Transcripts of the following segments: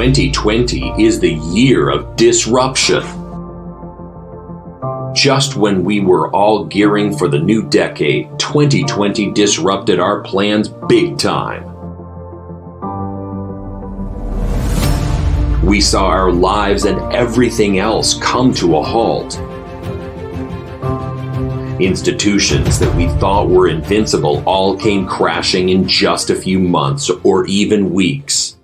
2020 is the year of disruption. Just when we were all gearing for the new decade, 2020 disrupted our plans big time. We saw our lives and everything else come to a halt. Institutions that we thought were invincible all came crashing in just a few months or even weeks.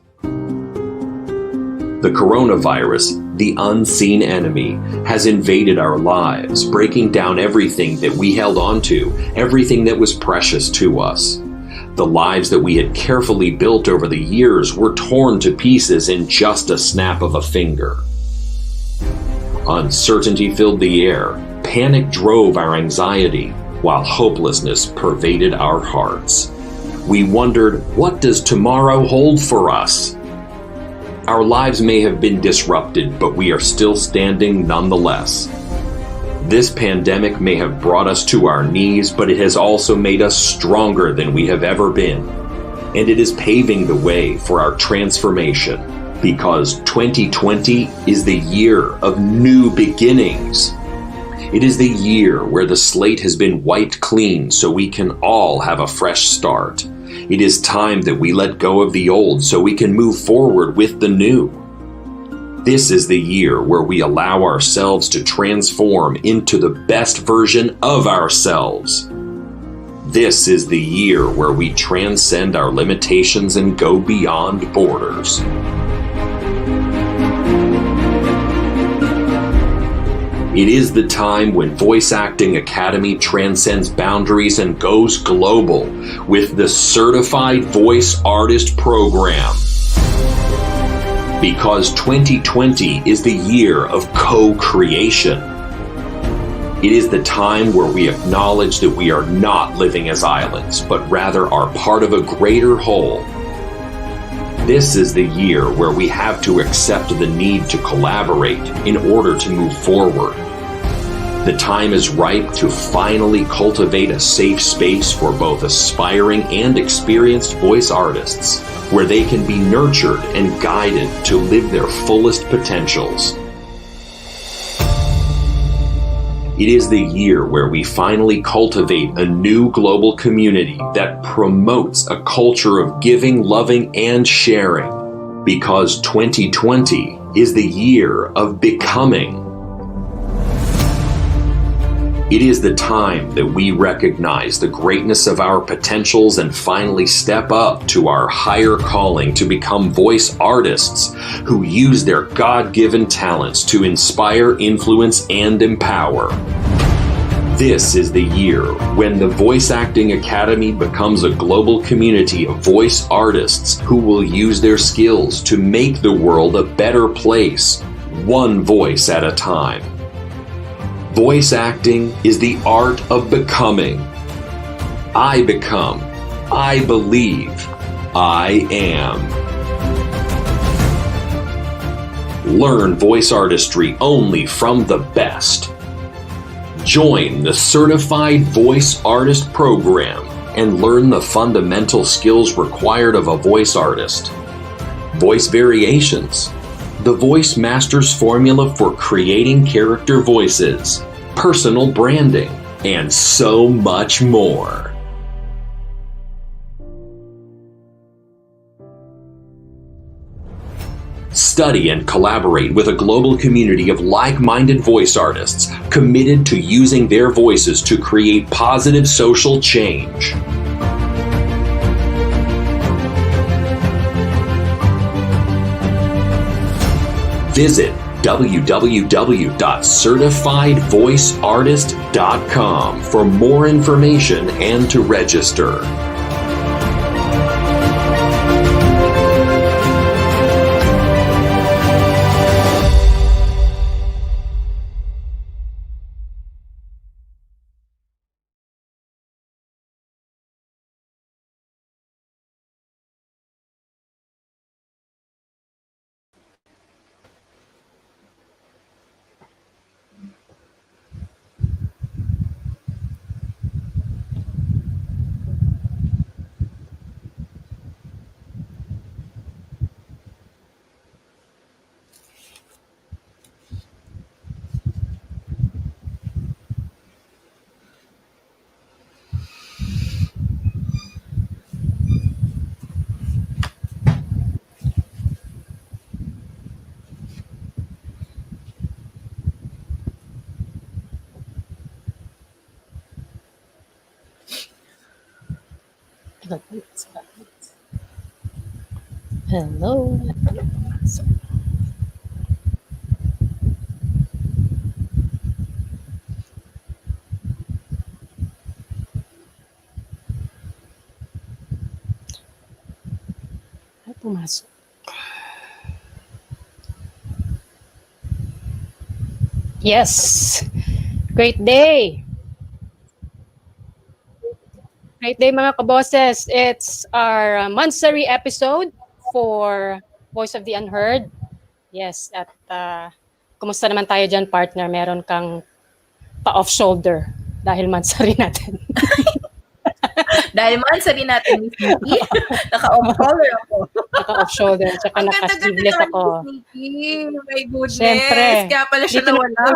The coronavirus, the unseen enemy, has invaded our lives, breaking down everything that we held on to, everything that was precious to us. The lives that we had carefully built over the years were torn to pieces in just a snap of a finger. Uncertainty filled the air, panic drove our anxiety, while hopelessness pervaded our hearts. We wondered, what does tomorrow hold for us? Our lives may have been disrupted, but we are still standing nonetheless. This pandemic may have brought us to our knees, but it has also made us stronger than we have ever been. And it is paving the way for our transformation, because 2020 is the year of new beginnings. It is the year where the slate has been wiped clean so we can all have a fresh start. It is time that we let go of the old so we can move forward with the new. This is the year where we allow ourselves to transform into the best version of ourselves. This is the year where we transcend our limitations and go beyond borders. It is the time when Voice Acting Academy transcends boundaries and goes global with the Certified Voice Artist Program. Because 2020 is the year of co-creation. It is the time where we acknowledge that we are not living as islands, but rather are part of a greater whole. This is the year where we have to accept the need to collaborate in order to move forward. The time is ripe to finally cultivate a safe space for both aspiring and experienced voice artists, where they can be nurtured and guided to live their fullest potentials. It is the year where we finally cultivate a new global community that promotes a culture of giving, loving, and sharing, because 2020 is the year of becoming. It is the time that we recognize the greatness of our potentials and finally step up to our higher calling to become voice artists who use their God-given talents to inspire, influence, and empower. This is the year when the Voice Acting Academy becomes a global community of voice artists who will use their skills to make the world a better place, one voice at a time. Voice acting is the art of becoming. I become. I believe. I am. Learn voice artistry only from the best. Join the Certified Voice Artist Program and learn the fundamental skills required of a voice artist. Voice variations. The Voice Master's formula for creating character voices, personal branding, and so much more. Study and collaborate with a global community of like-minded voice artists committed to using their voices to create positive social change. Visit www.certifiedvoiceartist.com for more information and to register. Hello. Ay, pumasok. Yes. Great day. Great day mga kaboses. It's our monthsary episode for Voice of the Unheard. Yes, at kumusta naman tayo dyan, partner? Meron kang pa-off shoulder dahil monthsary natin. Dahil monthsary natin, Miss Nikki, naka-off shoulder ako. Naka-off shoulder, tsaka naka-sleeveless ako. Miss Nikki. My goodness. Siyempre. Kaya pala siya nawala.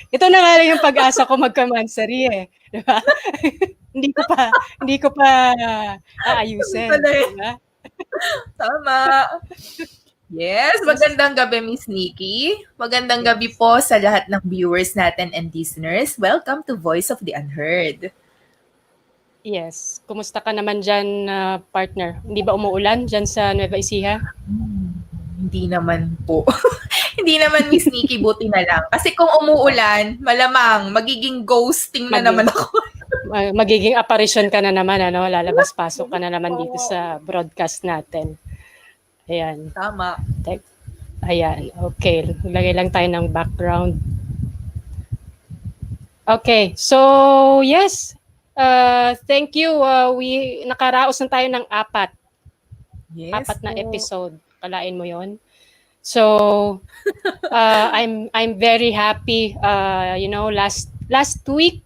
Ito na nga lang yung pag-asa ko magka-monthsary eh. Diba? hindi ko pa aayusin. Diba? Tama. Yes, magandang gabi, Miss Nikki. Magandang gabi po sa lahat ng viewers natin and listeners. Welcome to Voice of the Unheard. Yes. Kumusta ka naman dyan, partner? Hindi ba umuulan dyan sa Nueva Ecija? Hindi naman po. Hindi naman, Miss Nikki, buti na lang. Kasi kung umuulan, malamang magiging ghosting na naman ako. Magiging apparition ka na naman, ano? Lalabas-pasok ka na naman dito sa broadcast natin. Ayan. Tama. Ayan. Okay. Lagay lang tayo ng background. Okay. So, yes. Thank you. Nakaraos na tayo ng 4. Yes. 4 na episode. Kalain mo yon. So, I'm very happy. Last week,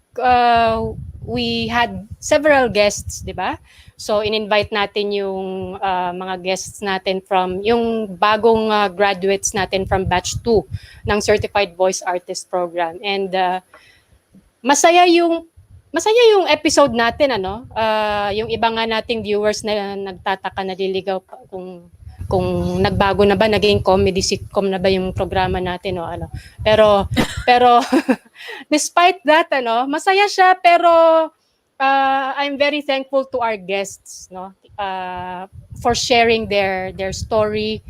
we had several guests, di ba? So, in-invite natin yung mga guests natin from, yung bagong graduates natin from batch 2 ng Certified Voice Artist Program. And masaya yung episode natin, ano? Yung iba nga nating viewers na nagtataka, naliligaw kung nagbago na ba, naging comedy sitcom na ba yung programa natin o ano. Pero despite that, ano, masaya siya, pero I'm very thankful to our guests, no? For sharing their story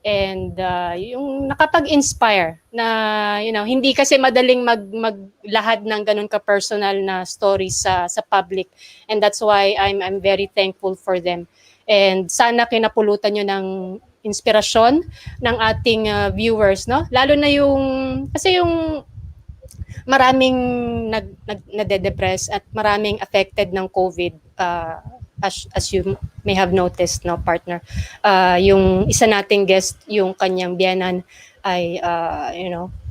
and yung nakapag-inspire na, hindi kasi madaling maglahad ng ganun ka-personal na stories sa public, and that's why I'm very thankful for them. And sana kinapulutan nyo ng inspirasyon ng ating viewers, no? Lalo na kasi yung maraming nade-depress at maraming affected ng COVID, as you may have noticed, no, partner. Yung isa nating guest, yung kanyang biyenan ay,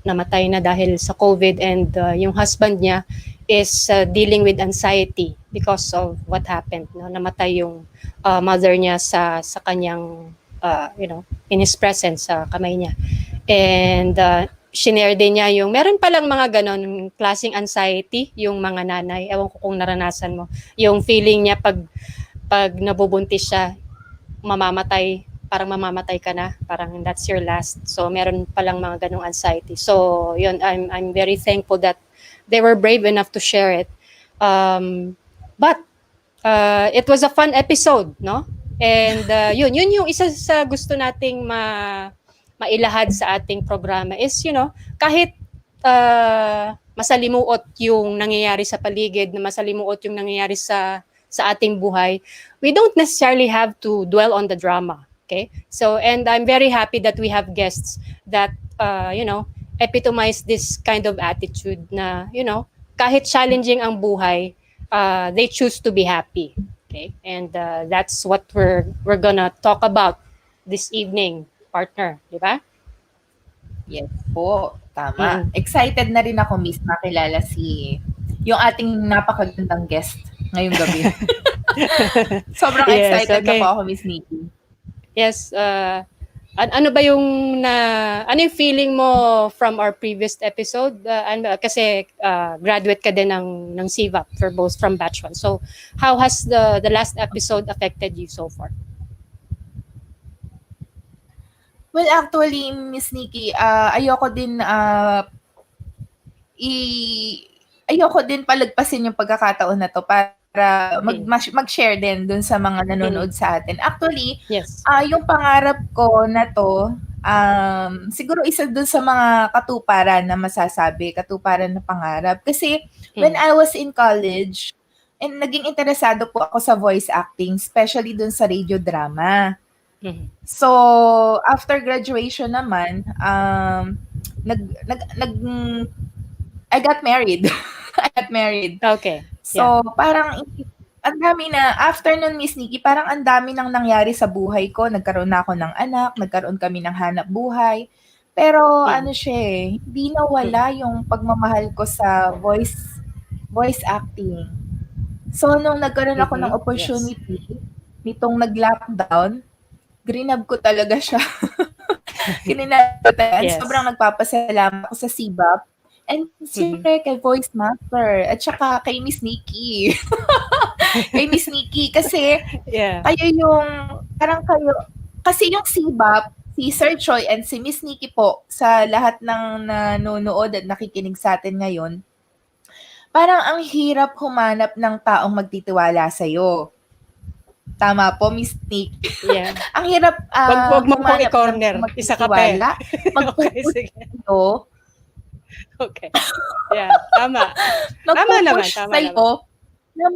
namatay na dahil sa COVID, and yung husband niya is dealing with anxiety because of what happened. No? Namatay yung mother niya sa kanyang, in his presence, sa kamay niya. And shinare din niya yung, meron palang mga ganon klaseng anxiety yung mga nanay. Ewan ko kung naranasan mo. Yung feeling niya pag nabubuntis siya, parang mamamatay ka na, parang that's your last. So meron palang mga ganong anxiety. So yun, I'm very thankful that they were brave enough to share it. But it was a fun episode, no? And yun yung isa sa gusto nating mailahad sa ating programa is, kahit masalimuot yung nangyayari sa paligid, na masalimuot yung nangyayari sa ating buhay, we don't necessarily have to dwell on the drama. Okay? So, and I'm very happy that we have guests that, epitomize this kind of attitude na, kahit challenging ang buhay, they choose to be happy. Okay? And that's what we're gonna talk about this evening, partner. Di ba? Yes po. Tama. Excited na rin ako, Miss, makilala yung ating napakagandang guest ngayong gabi. Sobrang excited na po ako, Miss Nikki. Yes. Ano ba yung feeling mo from our previous episode? Kasi graduate ka din ng CVAP for both from batch 1. So, how has the last episode affected you so far? Well, actually, Miss Nikki, ayoko din palagpasin yung pagkakataon na to para para mag-share din dun sa mga nanonood sa atin. Actually, yung pangarap ko na to, siguro isa dun sa mga katuparan na masasabi, katuparan na pangarap. Kasi when I was in college, and naging interesado po ako sa voice acting, especially dun sa radio drama. So, after graduation naman, I got married. I got married. Okay. So, parang ang dami na, after nun, Miss Nikki, parang ang dami nang nangyari sa buhay ko. Nagkaroon na ako ng anak, nagkaroon kami ng hanap buhay. Pero hindi nawala yung pagmamahal ko sa voice acting. So, nung nagkaroon ako ng opportunity, nitong nag-lockdown, grinab ko talaga siya. Sobrang nagpapasalamat ako sa CBAP. And siyempre kay Voice Master at saka kay Miss Nikki. Kay Miss Nikki kasi kayo yung kasi yung CBAP, si Sir Choi and si Miss Nikki po sa lahat ng nanonood at nakikinig sa atin ngayon. Parang ang hirap humanap ng taong magtitiwala sa iyo. Tama po, Miss Nikki. Ang hirap wag mo pong i-corner. Isa ka pa. Okay, sige. Okay. Yeah, tama. Tama naman. Na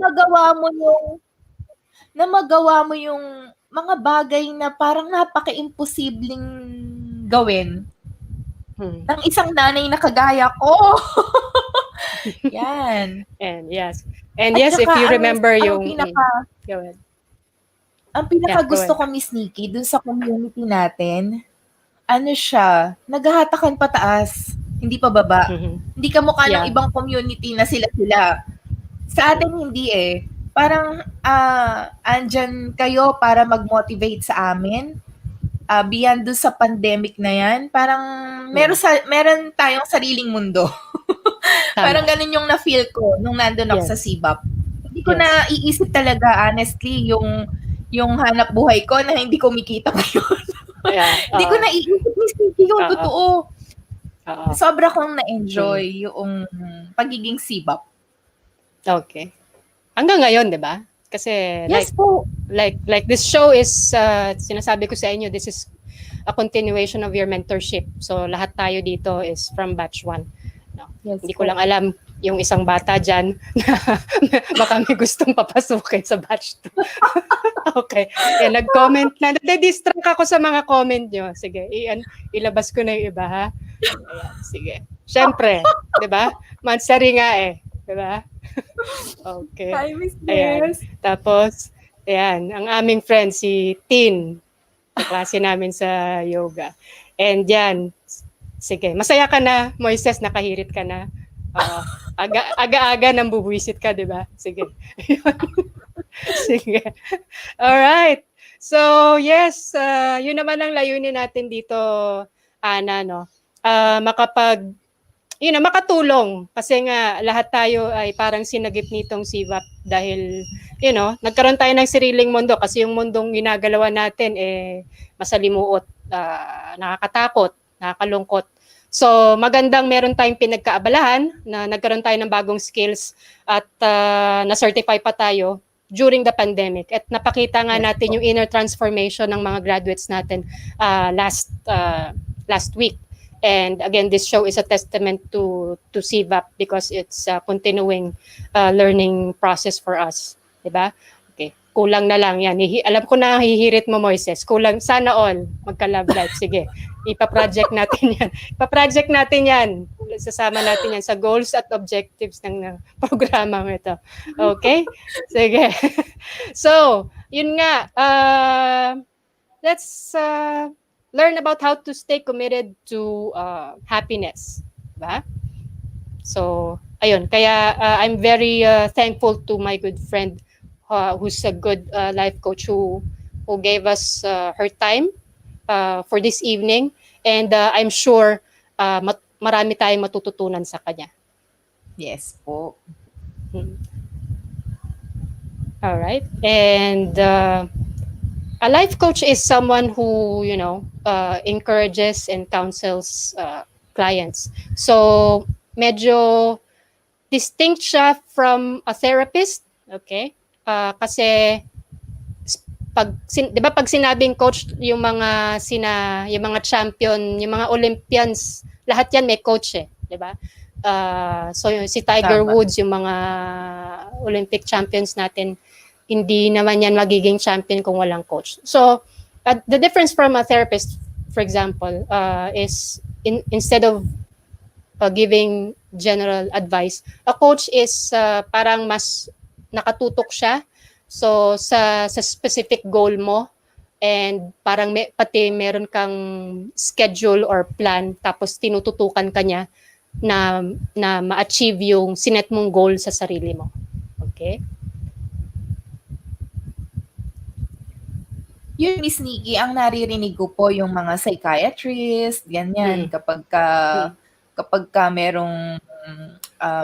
magawa mo yung mga bagay na parang napaka-imposibleng gawin ng isang nanay na kagaya ko. Yan. And yes, if you remember ang pinaka-gusto ko, Miss Nikki, dun sa community natin, naghahatakan pataas. Hindi pa baba. Hindi kamukha ng ibang community na sila-sila. Sa atin, hindi eh. Parang, andyan kayo para mag-motivate sa amin. Beyond doon sa pandemic na yan, parang meron tayong sariling mundo. Parang ganun yung na-feel ko nung nandun ako sa CBAP. Hindi ko na iisip talaga, honestly, yung hanap buhay ko na hindi kumikita ngayon. Hindi ko na iisip, Miss Nikki, yung totoo. Sobra kong na-enjoy yung pagiging CBAP. Okay. Hanggang ngayon, 'di ba? Kasi like this show is sinasabi ko sa inyo, this is a continuation of your mentorship. So lahat tayo dito is from batch 1. No? Hindi ko lang alam yung isang bata diyan na baka may gustong papasukin sa batch 2. Okay. Nag-comment na. Nade-distract ako sa mga comment nyo. Sige, ilabas ko na yung iba, ha? Ayan, sige. Siyempre, di ba? Mansari nga eh. Di ba? Okay. Hi, Miss Ayan. Tapos, ayan, ang aming friend, si Tin. Kaklase namin sa yoga. And yan, sige. Masaya ka na, Moises, nakahirit ka na. Aga-aga nang bubuisit ka, di ba? Sige. Sige. Alright. So, yes, yun naman ang layunin natin dito, Ana, no? Makatulong. Kasi nga, lahat tayo ay parang sinagip nitong CBAP dahil, nagkaroon tayo ng sariling mundo kasi yung mundong ginagalawan natin, masalimuot, nakakatakot, nakakalungkot. So, magandang meron tayong pinagkaabalahan na nagkaroon tayo ng bagong skills at na-certify pa tayo during the pandemic. At napakita nga natin yung inner transformation ng mga graduates natin last week. And again, this show is a testament to CBAP because it's a continuing learning process for us. Diba? Okay. Kulang na lang yan. Alam ko na hihirit mo, Moises. Kulang. Sana all. Magka-love life. Sige. Ipa-project natin yan. Ipa-project natin yan. Sasama natin yan sa goals at objectives ng programang ito. Okay? Sige. So, yun nga. Let's learn about how to stay committed to happiness. Diba? So, ayun. Kaya I'm very thankful to my good friend who's a good life coach who gave us her time for this evening. And I'm sure marami tayong matututunan sa kanya. Yes po. All right. And a life coach is someone who, encourages and counsels clients. So, medyo distinct siya from a therapist. Okay? Kasi di ba pag sinabing coach, yung mga champion, yung mga Olympians, lahat yan may coach eh, di ba? So si Tiger Woods, yung mga Olympic champions natin, hindi naman yan magiging champion kung walang coach. So the difference from a therapist, for example, is instead of giving general advice, a coach is parang mas nakatutok siya. So sa specific goal mo, and parang pati meron kang schedule or plan, tapos tinututukan ka niya na ma-achieve yung sinet mong goal sa sarili mo. Okay? Yun, Miss Nikki, ang naririnig ko po yung mga psychiatrist, ganyan, kapag ka merong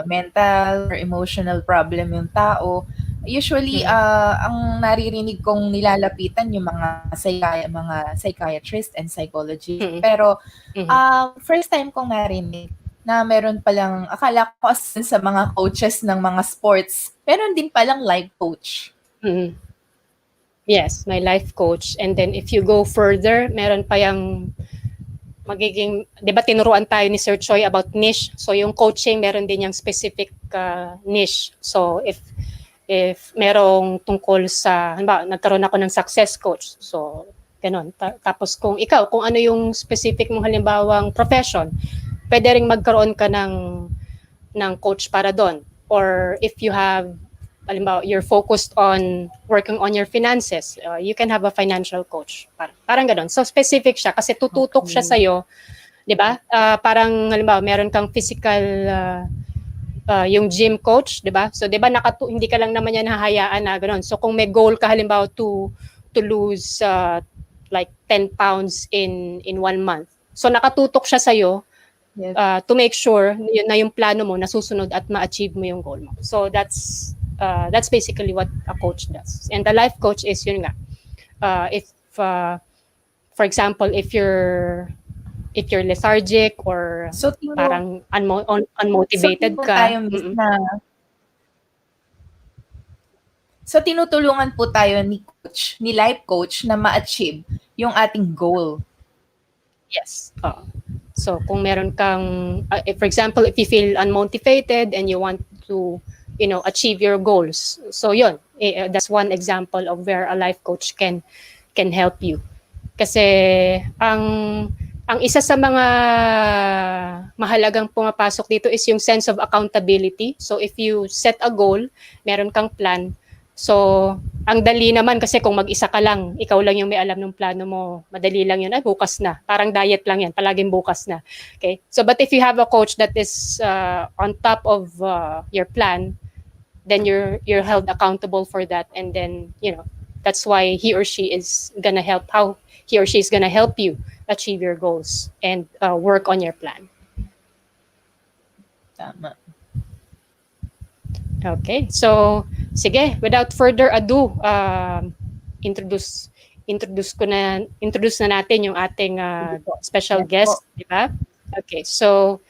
mental or emotional problem yung tao, usually ang naririnig kong nilalapitan yung mga psychiatrist and psychologist. Pero first time kong narinig na meron palang, akala ko sa mga coaches ng mga sports, meron din palang life coach. Yes, my life coach. And then if you go further, meron pa yung magiging, di ba tinuruan tayo ni Sir Choi about niche? So yung coaching, meron din yung specific niche. So if merong tungkol sa, halimbawa, nagkaroon ako ng success coach. So, ganun. Tapos kung ano yung specific mong halimbawang profession, pwede rin magkaroon ka ng coach para doon. Or if you have, halimbawa, you're focused on working on your finances, you can have a financial coach. Parang ganun. So, specific siya kasi tututok siya sa'yo. Di ba? Parang, halimbawa, meron kang physical yung gym coach, 'di ba? So 'di ba hindi ka lang naman yan hahayaan na ganoon. So kung may goal ka halimbawa to lose like 10 pounds in 1 month. So nakatutok siya sa iyo to make sure na yung plano mo nasusunod at ma-achieve mo yung goal mo. So that's basically what a coach does. And the life coach is yun nga. If for example, if you're lethargic or parang unmotivated ka. So tinutulungan po tayo ni life coach na ma-achieve yung ating goal. Yes. So kung meron kang for example, if you feel unmotivated and you want to achieve your goals. So yun, that's one example of where a life coach can help you. Kasi ang isa sa mga mahalagang pumapasok dito is yung sense of accountability. So if you set a goal, meron kang plan. So ang dali naman kasi kung mag-isa ka lang, ikaw lang yung may alam ng plano mo, madali lang yun, bukas na. Parang diet lang yan, palaging bukas na. Okay? So but if you have a coach that is on top of your plan, then you're held accountable for that, and then that's why he or she is gonna help you achieve your goals and work on your plan. Tama. Okay, so sige, without further ado, introduce na natin yung ating special guest, di ba? Okay, so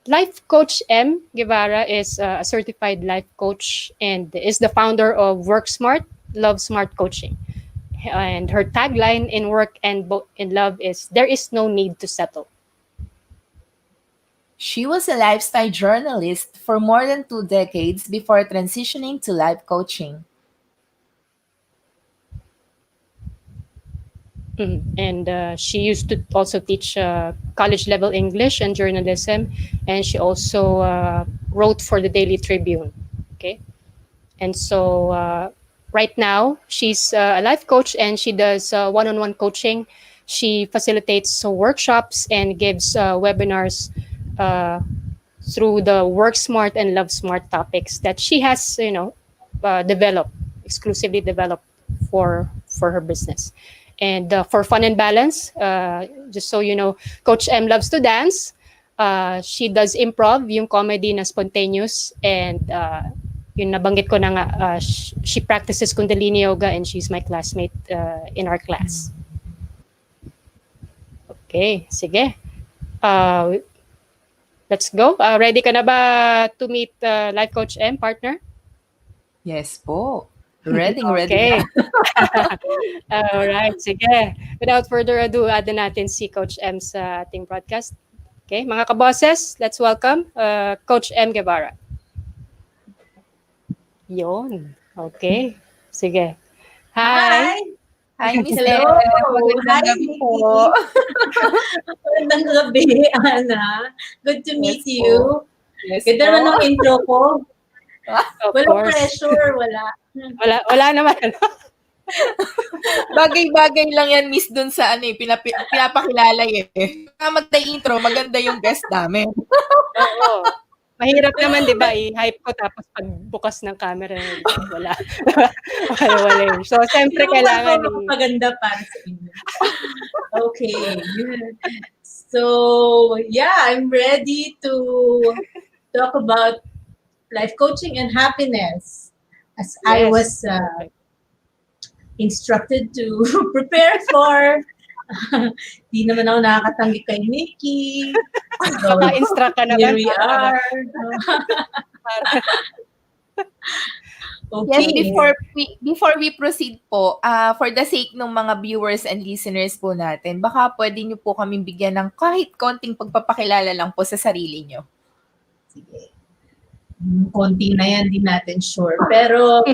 Life Coach M. Guevarra is a certified life coach and is the founder of Work Smart, Love Smart Coaching. And her tagline in work and in love is, "There is no need to settle." She was a lifestyle journalist for more than 2 decades before transitioning to life coaching. And she used to also teach college-level English and journalism, and she also wrote for the Daily Tribune. Okay, and so right now she's a life coach and she does one-on-one coaching. She facilitates workshops and gives webinars through the Work Smart and Love Smart topics that she has, exclusively developed for her business. And for fun and balance, just so you know, Coach M loves to dance. She does improv, yung comedy na spontaneous, and yung nabanggit ko na nga, she practices Kundalini Yoga and she's my classmate in our class. Okay, sige. Let's go. Ready ka na ba to meet Life Coach M, partner? Yes po. Ready Okay. na. Alright, sige. Without further ado, add na natin si Coach M sa ating broadcast. Okay, mga kaboses, let's welcome Coach M. Guevarra. Yun. Okay. Sige. Hi. Hi, Miss Hello. M. Magandang Hi, gabi po. Magandang gabi, Ana. Good to meet Yes you. po. Yes Ganda po. naman ng intro ko. Of Walang course. pressure, wala. Wala naman. Bagay-bagay lang yan, Miss, dun sa pinapakilala eh. Maganda intro, maganda yung guest namin. Oo. Mahirap naman, di ba? I-hype ko tapos pagbukas ng camera, wala. Wala. So, siyempre kailangan maganda para sa inyo. Okay. So, yeah, I'm ready to talk about life coaching and happiness. As I was instructed to prepare for. Di naman ako nakakatanggi kay Nikki. So, Naka-instruct ka naman. here we are. Okay. Yes, before we proceed po, for the sake ng mga viewers and listeners po natin, baka pwede niyo po kaming bigyan ng kahit konting pagpapakilala lang po sa sarili niyo. Sige. Konti na yan, di natin sure. Pero,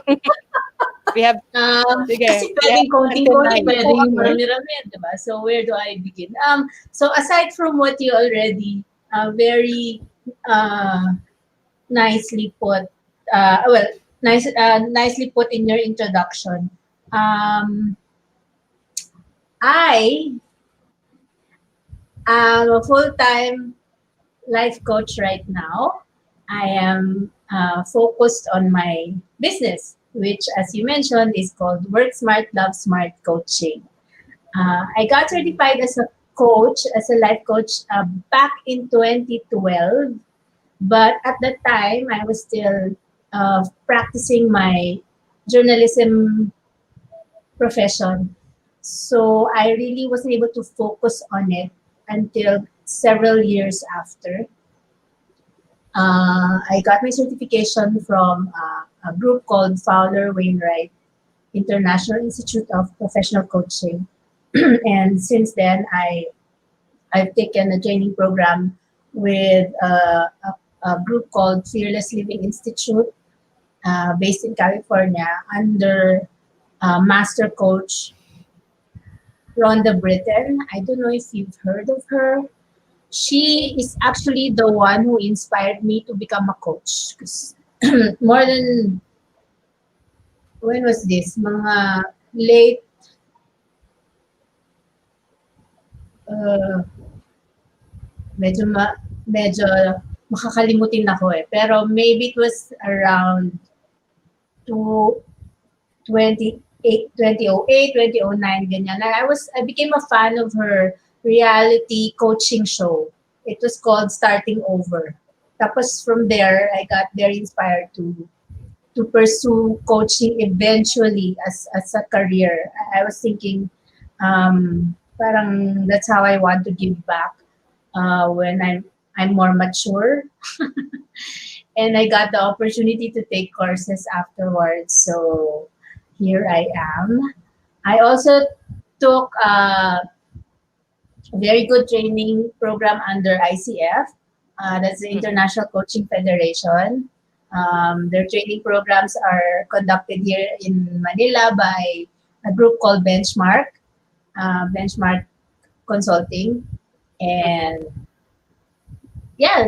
We have, kasi pwedeng konting-konti, pwedeng marami-rami, diba? So, where do I begin? So, aside from what you already very nicely put, nicely put in your introduction, I am a full-time life coach right now. I am focused on my business, which, as you mentioned, is called Work Smart, Love Smart Coaching. I got certified as a coach, as a life coach, back in 2012. But at that time, I was still practicing my journalism profession. So I really wasn't able to focus on it until several years after. I got my certification from a group called Fowler Wainwright International Institute of Professional Coaching. And since then, I've taken a training program with a group called Fearless Living Institute, based in California, under master coach Rhonda Britton. I don't know if you've heard of her. She is actually the one who inspired me to become a coach. Because more than, when was this? Mga late, medyo makakalimutin ako eh. Pero maybe it was around 2008, 2009, ganyan. I became a fan of her reality coaching show. It was called Starting Over. Tapos from there, I got very inspired to pursue coaching eventually as a career. I was thinking, parang that's how I want to give back when I'm more mature. And I got the opportunity to take courses afterwards. So here I am. I also took very good training program under ICF. That's the International Coaching Federation. Their training programs are conducted here in Manila by a group called Benchmark Consulting, and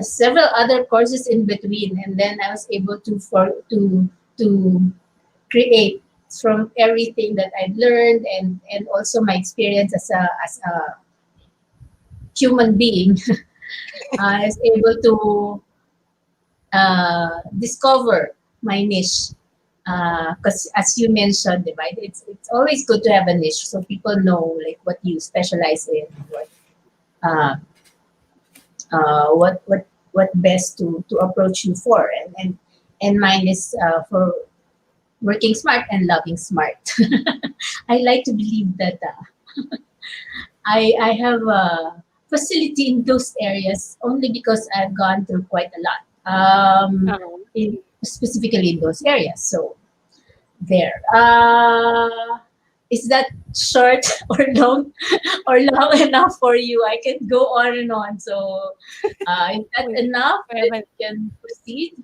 several other courses in between. And then I was able to create from everything that I've learned and also my experience as a human being. I was able to discover my niche. Because as you mentioned, right, it's always good to have a niche so people know like what you specialize in, what best to approach you for, and mine is for working smart and loving smart. I like to believe that I have a facility in those areas only because I've gone through quite a lot, specifically in those areas. So there. Is that short or long enough for you? I can go on and on. So, is that enough? That we can proceed?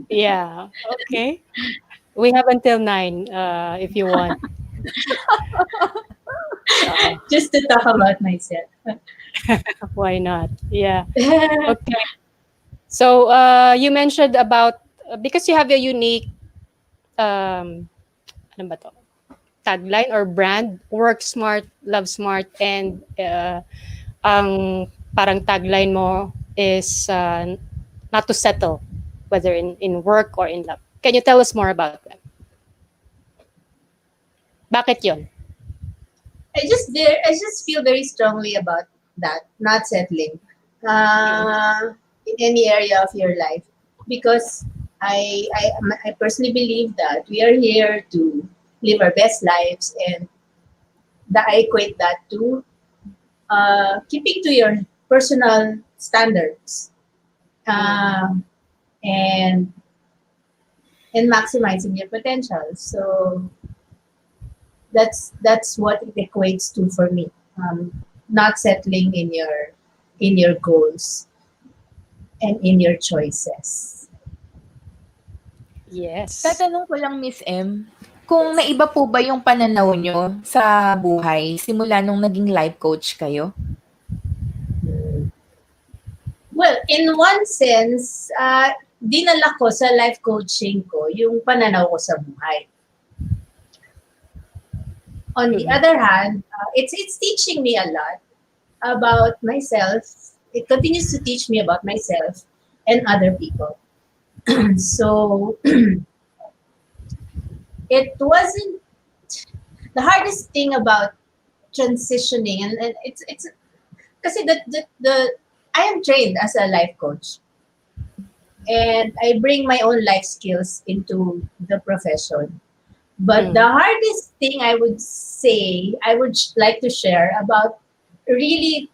Yeah. Okay. We have until 9 if you want. Just to talk about myself. Why not? Yeah. Okay. So you mentioned about because you have a unique ano ba to? Tagline or brand, work smart, love smart, and ang parang tagline mo is not to settle, whether in work or in love. Can you tell us more about that? Bakit yun? I just feel very strongly about that, not settling in any area of your life, because I personally believe that we are here to live our best lives, and that I equate that to keeping to your personal standards, and maximizing your potential. So that's what it equates to for me. Not settling in your goals and in your choices. Yes. Tatanong ko lang, Miss M, kung naiba po ba yung pananaw nyo sa buhay simula nung naging life coach kayo? Well, in one sense, dinala ko sa life coaching ko yung pananaw ko sa buhay. On the other hand, it's teaching me a lot about myself. It continues to teach me about myself and other people. So it wasn't the hardest thing about transitioning, and it's kasi the I am trained as a life coach, and I bring my own life skills into the profession. But the hardest thing I would say, I would like to share about really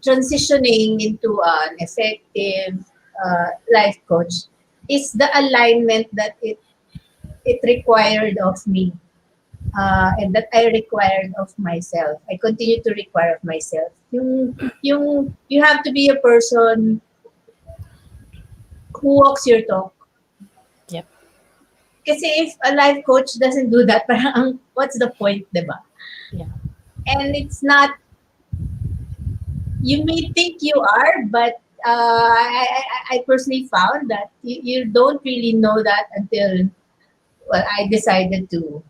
transitioning into an effective life coach is the alignment that it required of me, and that I required of myself. I continue to require of myself. You have to be a person who walks your talk. Yep. Kasi if a life coach doesn't do that, parang what's the point, diba? Yeah. And it's not, you may think you are, but I personally found that you don't really know that until, well, I decided to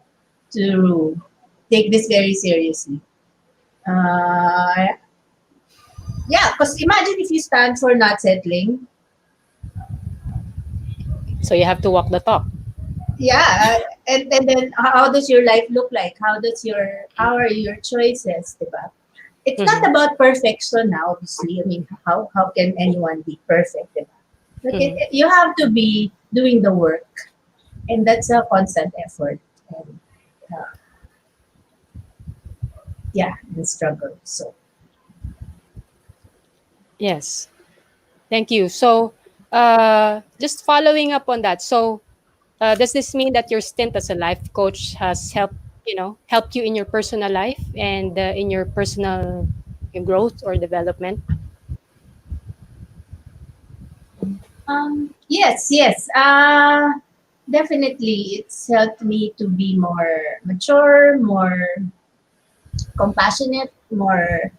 take this very seriously. Yeah, because imagine if you stand for not settling. So you have to walk the talk. Yeah, and then how does your life look like? How are your choices, diba? It's not about perfection now, obviously. I mean, how can anyone be perfect, diba? But you have to be doing the work, and that's a constant effort. And, yeah, the struggle. So Yes. Thank you. So just following up on that. So does this mean that your stint as a life coach has helped you in your personal life and in your personal growth or development? yes. Definitely, it's helped me to be more mature, more compassionate, more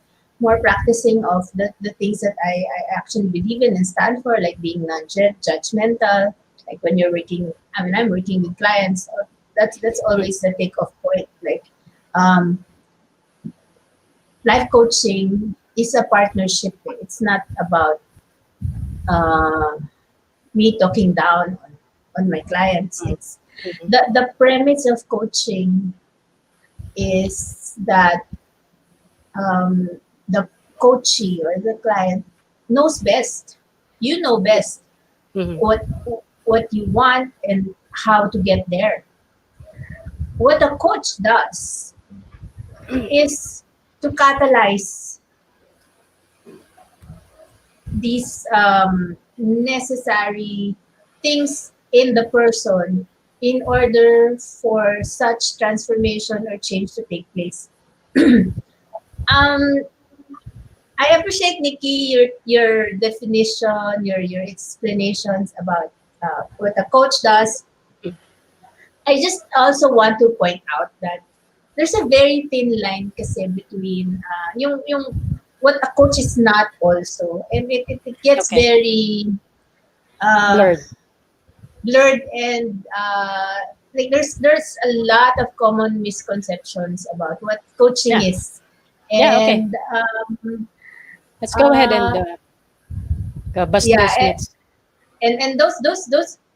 practicing of the things that I actually believe in and stand for, like being non-judgmental. Like when you're working, I mean, I'm working with clients. That's always the take-off point. Like, life coaching is a partnership. It's not about me talking down on my clients. It's the premise of coaching is that the coachee or the client knows best. You know best what you want and how to get there. What a coach does is to catalyze these necessary things in the person in order for such transformation or change to take place. um, I appreciate, Nikki, your definition, your explanations about what a coach does. I just also want to point out that there's a very thin line kasi between yung what a coach is not also, and it gets very blurred, and like there's a lot of common misconceptions about what coaching is. And let's go ahead and bust those myths. And those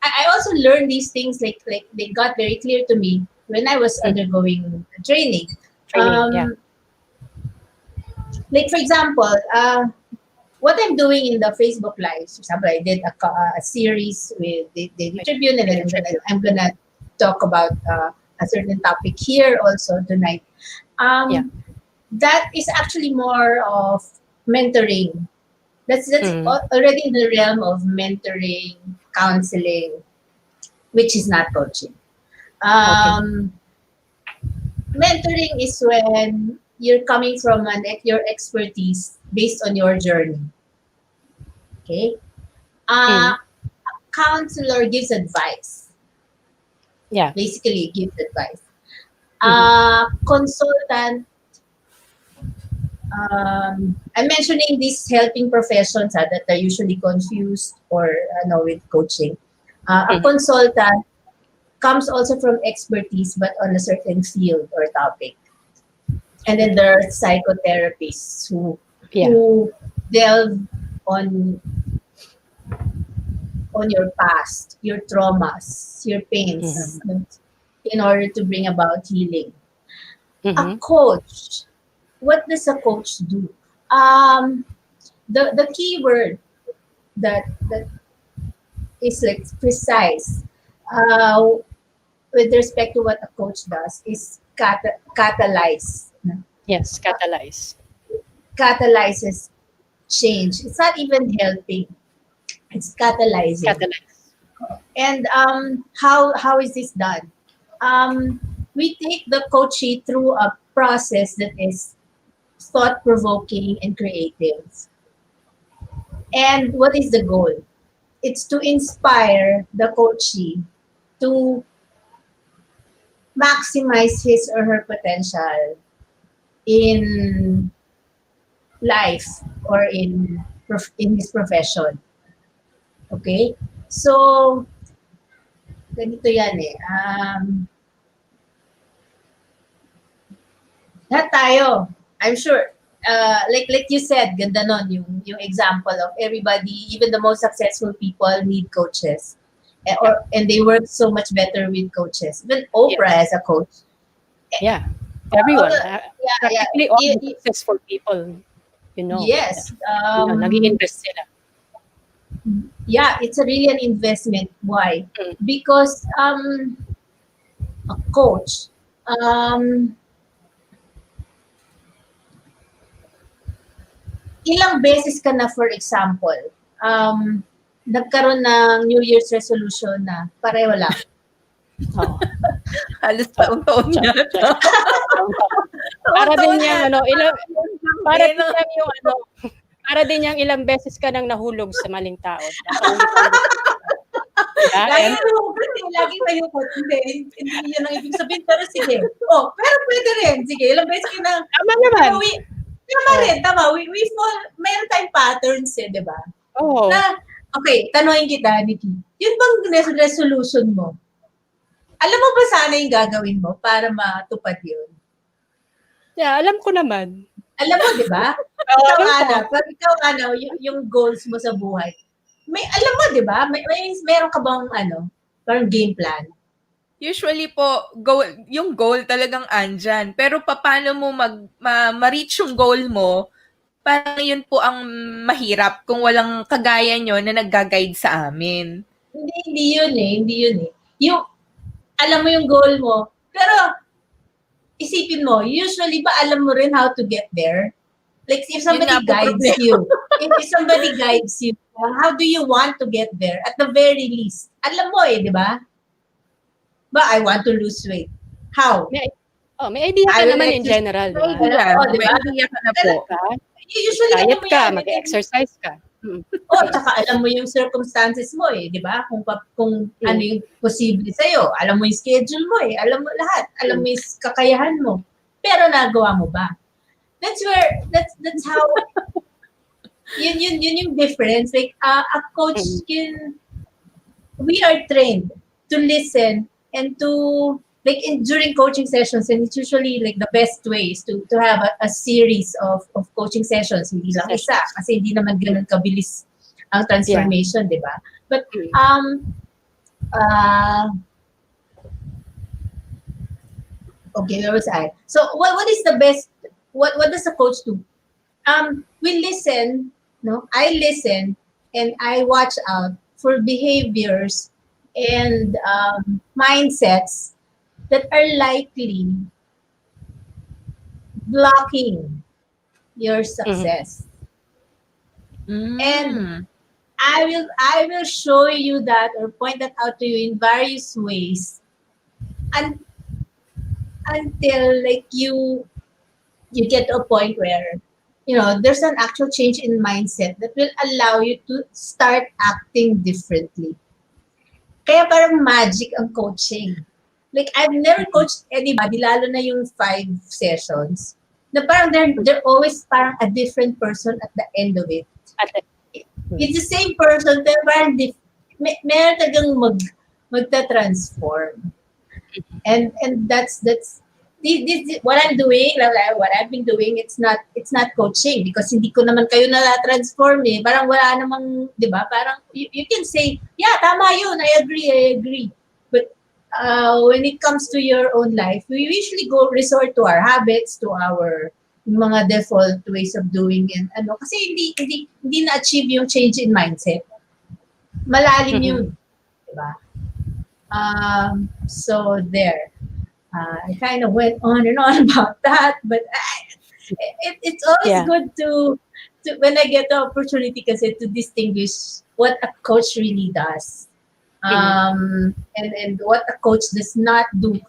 I also learned these things, like they got very clear to me when I was undergoing training. Like, for example, what I'm doing in the Facebook Lives. For example, I did a series with the Tribune, and then I'm gonna talk about a certain topic here also tonight. That is actually more of mentoring. That's already in the realm of mentoring, counseling, which is not coaching. Mentoring is when you're coming from your expertise based on your journey. Okay? A counselor gives advice. Yeah. Basically, gives advice. Consultant, I'm mentioning these helping professions that are usually confused or with coaching. A consultant comes also from expertise, but on a certain field or topic. And then there are psychotherapists who delve on your past, your traumas, your pains, in order to bring about healing. A coach, what does a coach do? The key word that is like precise with respect to what a coach does is catalyze. Yes, catalyze. Catalyzes change. It's not even helping. It's catalyzing. And how is this done? We take the coachee through a process that is thought-provoking and creative. And what is the goal? It's to inspire the coachee to maximize his or her potential in life or in his profession. Okay? So, ganito yan eh. Lahat tayo, I'm sure, like you said, ganda nun, yung example of everybody, even the most successful people need coaches. And they work so much better with coaches. Even Oprah has a coach. Yeah, everyone. Practically all successful people, Yes. nag-i-invest sila. Yeah, it's really an investment. Why? Because a coach, ilang beses ka na, for example, nagkaroon ng New Year's resolution na pareho lang. Halos taon-taon niya. Para din yung para din yung ilang beses ka nang nahulog sa maling tao. Lagi kayo ko. Hindi yun ang ibig sabihin. Pero sige. Pero pwede rin. Sige, ilang beses ka na. Tama naman. Tama. We fall, mayroon tayong patterns di ba? Oo. Okay, tanongin kita, Nikki. Yun bang resolution mo? Alam mo ba sana yung gagawin mo para matupad yun? Yeah, alam ko naman. Alam mo, di ba? Ikaw, Ana, yung goals mo sa buhay. Alam mo, di ba? Meron ka bang, parang game plan? Usually po, yung goal talagang andyan. Pero paano mo ma-reach yung goal mo, parang yun po ang mahirap kung walang kagaya nyo na nag-guide sa amin. Hindi yun eh. Yung, alam mo yung goal mo, pero isipin mo, usually ba alam mo rin how to get there? Like if somebody guides you, how do you want to get there? At the very least, alam mo di ba? But I want to lose weight. How? May idea ka I will naman in exercise. general, di ba? May idea ka na po. Usually, alam Diet mo ka, yan. mag-exercise ka. Tsaka alam mo yung circumstances mo di ba? Kung ano yung posible sa'yo. Alam mo yung schedule mo Alam mo lahat. Alam mo yung kakayahan mo. Pero nagawa mo ba? That's how, yun yung difference. Like, a coach we are trained to listen and to, like during coaching sessions, and it's usually like the best way is to have a series of coaching sessions, hindi lang isa kasi hindi naman ganoon kabilis ang transformation, di ba? But okay, where was I? So what is the best, what does a coach do? We listen, I listen and I watch out for behaviors and mindsets that are likely blocking your success. And I will show you that or point that out to you in various ways until like you get to a point where there's an actual change in mindset that will allow you to start acting differently. Kaya parang magic ang coaching. Like, I've never coached anybody, lalo na yung 5 sessions, na parang they're always parang a different person at the end of it. It's the same person, pero parang meron talagang magta-transform. And that's this what I'm doing, what I've been doing, it's not coaching because hindi ko naman kayo na-transform Parang wala namang, di ba? Parang you can say, yeah, tama yun, I agree. But when it comes to your own life, we usually resort to our habits, to our mga default ways of doing and kasi hindi na-achieve yung change in mindset. Malalim yun, di ba? So there. I kind of went on and on about that, but it's always good to when I get the opportunity kasi to distinguish what a coach really does, and what a coach does not do.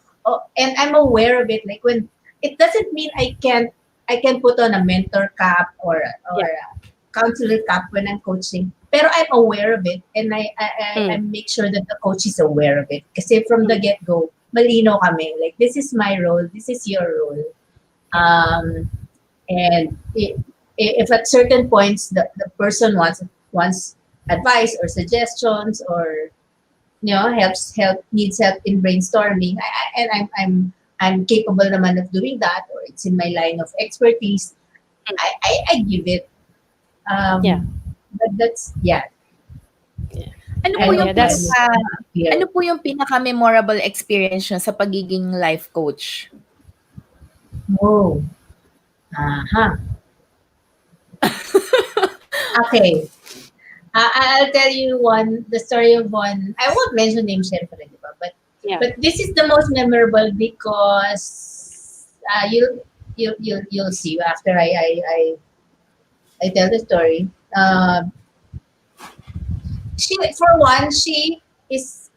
And I'm aware of it. Like when it doesn't mean I can put on a mentor cap or a counselor cap when I'm coaching. Pero I'm aware of it, and I make sure that the coach is aware of it. Kasi from the get-go, malino kami. Like, this is my role, this is your role. And if at certain points the person wants advice or suggestions or needs help in brainstorming, I'm capable naman of doing that, or it's in my line of expertise, I give it. But that's Ano po yung pinaka-memorable experience nyo sa pagiging life coach? Oh. Okay. I'll tell you the story of one. I won't mention names, syempre, diba? But this is the most memorable because you'll see after I tell the story. She is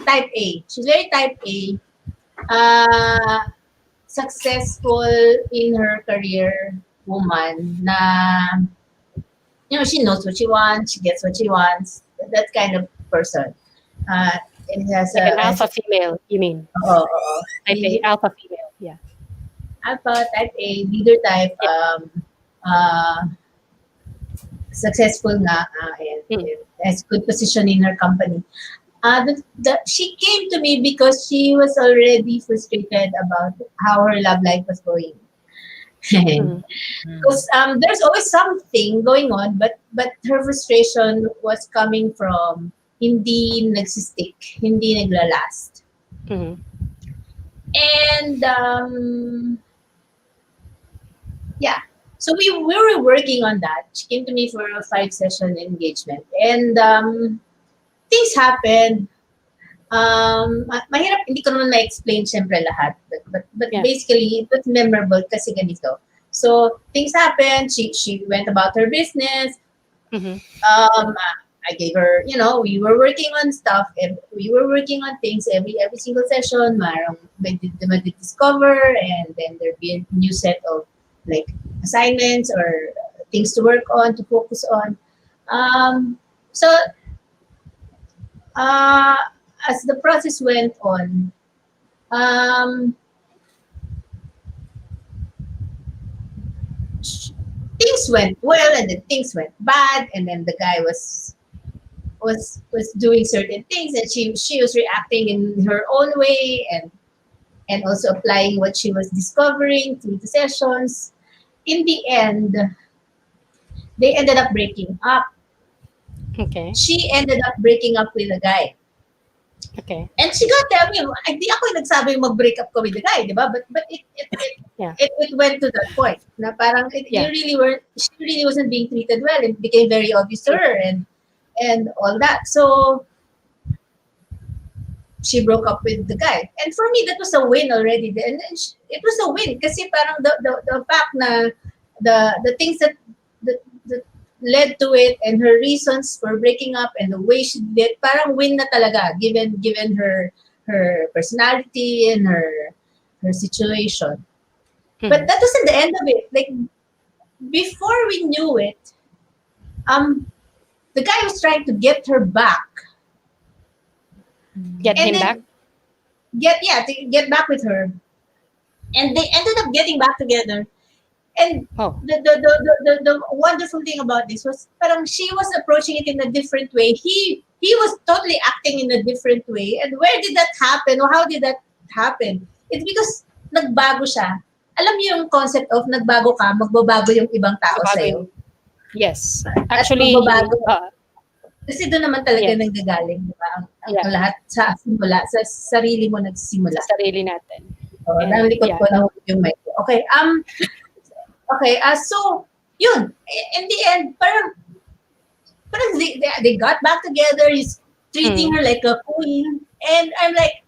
type A. She's very type A. Successful in her career woman na she knows what she wants, she gets what she wants. That kind of person. It has like an alpha female, you mean? Type A, alpha female, yeah. Alpha, type A, leader type, successful nga, and has good position in her company. She came to me because she was already frustrated about how her love life was going. Because there's always something going on, but her frustration was coming from hindi nagsistick, hindi naglalast. And so we were working on that. She came to me for a 5-session engagement, and things happened. Mahirap, hindi ko naman na-explain syempre lahat, but basically it was memorable kasi ganito. So things happened. She went about her business. I gave her, we were working on stuff, and we were working on things every single session. Marang may discover, and then there'd be a new set of like assignments or things to work on, to focus on. So as the process went on, things went well, and then things went bad, and then the guy was doing certain things, and she was reacting in her own way, and also applying what she was discovering through the sessions. In the end, they ended up breaking up. Okay. She ended up breaking up with the guy. Okay. And she got them, hindi ako yung nagsabi mag-break up ko with the guy, di ba? But it went to that point na parang she really wasn't being treated well. It became very obvious to her and all that. So she broke up with the guy. And for me, that was a win already. And it was a win kasi parang the fact na the things that led to it and her reasons for breaking up and the way she did, parang win na talaga given her personality and her situation. Mm-hmm. But that wasn't the end of it. Like before we knew it, the guy was trying to get her back. Get him back? To get back with her. And they ended up getting back together. And the wonderful thing about this was parang she was approaching it in a different way. He was totally acting in a different way. And where did that happen? Or how did that happen? It's because nagbago siya. Alam niyo yung concept of nagbago ka, magbabago yung ibang tao sa'yo. Yes. Actually, kasi doon naman talaga nanggagaling, di ba? Ang lahat sa simula, sa sarili mo nagsisimula. Sa sarili natin. Nalikot ko na yung mic. Okay, so yun. In the end, parang they got back together. He's treating her like a queen, and I'm like,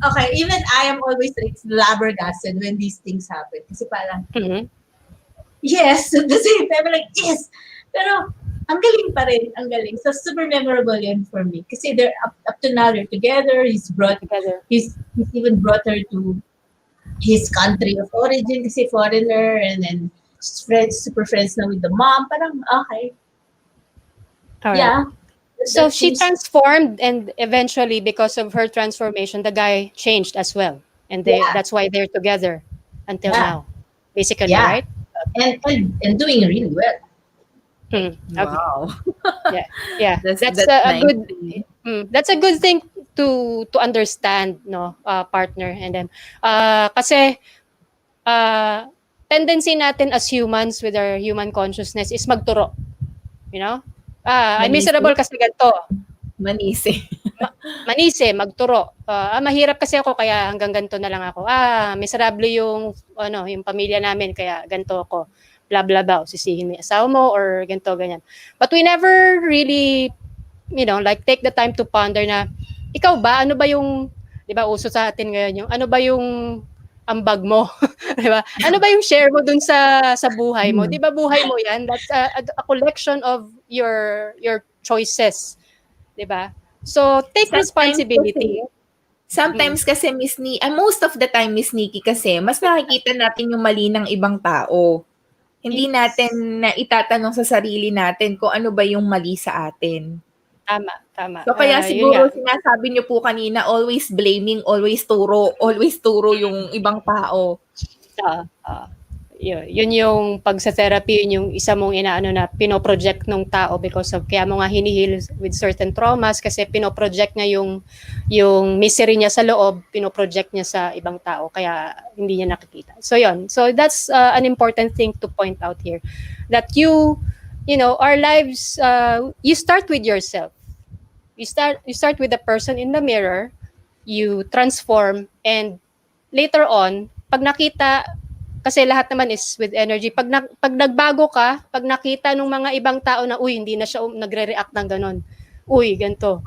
okay, even I am always like flabbergasted when these things happen. Kasi parang, yes, at the same time, like, yes, pero ang galing pa rin, ang galing. So super memorable yun for me. Kasi they're up to now, they're together. He's even brought her to his country of origin kasi foreigner, and then super friends na with the mom. Parang, okay. Right. Yeah. So she transformed, and eventually, because of her transformation, the guy changed as well. And that's why they're together until now. Basically, right? And doing really well. Wow. Yeah. That's a good that's a good thing to understand, no, partner. And then kasi tendency natin as humans with our human consciousness is magturo. You know? I'm miserable kasi ganito. Manisi. Manisi, magturo. Mahirap kasi ako kaya hanggang ganito na lang ako. Miserable yung pamilya namin kaya ganito ako. Blah blah blah. Sisihin mo yung asawa mo or ganito ganyan. But we never really like take the time to ponder na ikaw ba ano ba yung 'di ba uso sa atin ngayon yung ano ba yung ambag mo, 'di ba? Ano ba yung share mo dun sa buhay mo? 'Di ba buhay mo 'yan? That's a collection of your choices, 'di ba? So take responsibility. Sometimes kasi most of the time Miss Nikki kasi mas nakikita natin yung mali ng ibang tao. Hindi natin na itatanong sa sarili natin kung ano ba yung mali sa atin. Tama. So kaya siguro sinasabi niyo po kanina, always blaming, always turo yung ibang tao. Yun yung pag-therapy, yun yung isa mong inaano na pinoproject ng tao because of kaya mo nga hinihil with certain traumas kasi pinoproject niya yung misery niya sa loob, pinoproject niya sa ibang tao kaya hindi niya nakikita. So yun. So that's an important thing to point out here that our lives you start with yourself. You start with the person in the mirror, you transform, and later on pag nakita kasi lahat naman is with energy. Pag nagbago ka, pag nakita ng mga ibang tao na, hindi na siya nagre-react ng ganon. Ganito.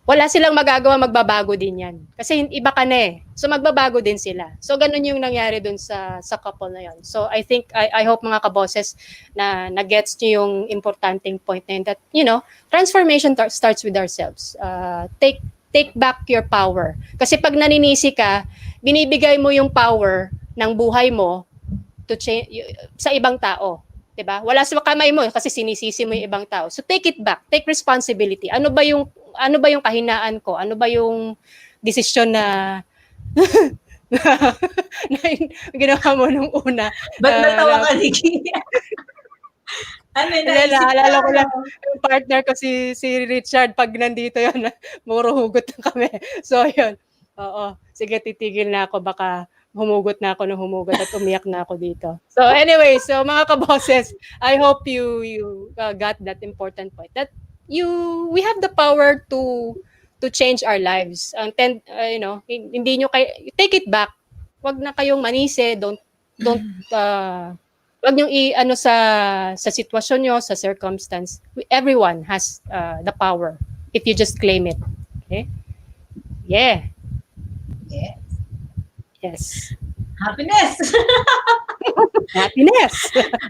wala silang magagawa, magbabago din yan. Kasi iba ka na eh. So magbabago din sila. So ganun yung nangyari dun sa couple na yun. So I think, I hope mga kaboses na gets nyo yung importanteng point na yun that, transformation starts with ourselves. Take back your power. Kasi pag naninisi ka, binibigay mo yung power ng buhay mo to change sa ibang tao. 'Di ba? Wala sa kamay mo kasi sinisisi mo yung ibang tao. So take it back, take responsibility. Ano ba yung kahinaan ko? Ano ba yung desisyon na na ginawa mo nung una? Ba't natawa ka, Nikki? Alala ko lang yung partner ko si Richard pag nandito yun, muro hugot na kami. So yun. Oo. Sige, titigil na ako, baka humugot na ako ng humugot at umiyak na ako dito. So anyway, so mga kaboses, I hope you got that important point that we have the power to change our lives. Hindi nyo take it back. Wag na kayong manise, don't wag nyo sa sitwasyon nyo, sa circumstance. Everyone has the power if you just claim it. Okay? Yeah. Yes. Yes. Happiness! Happiness!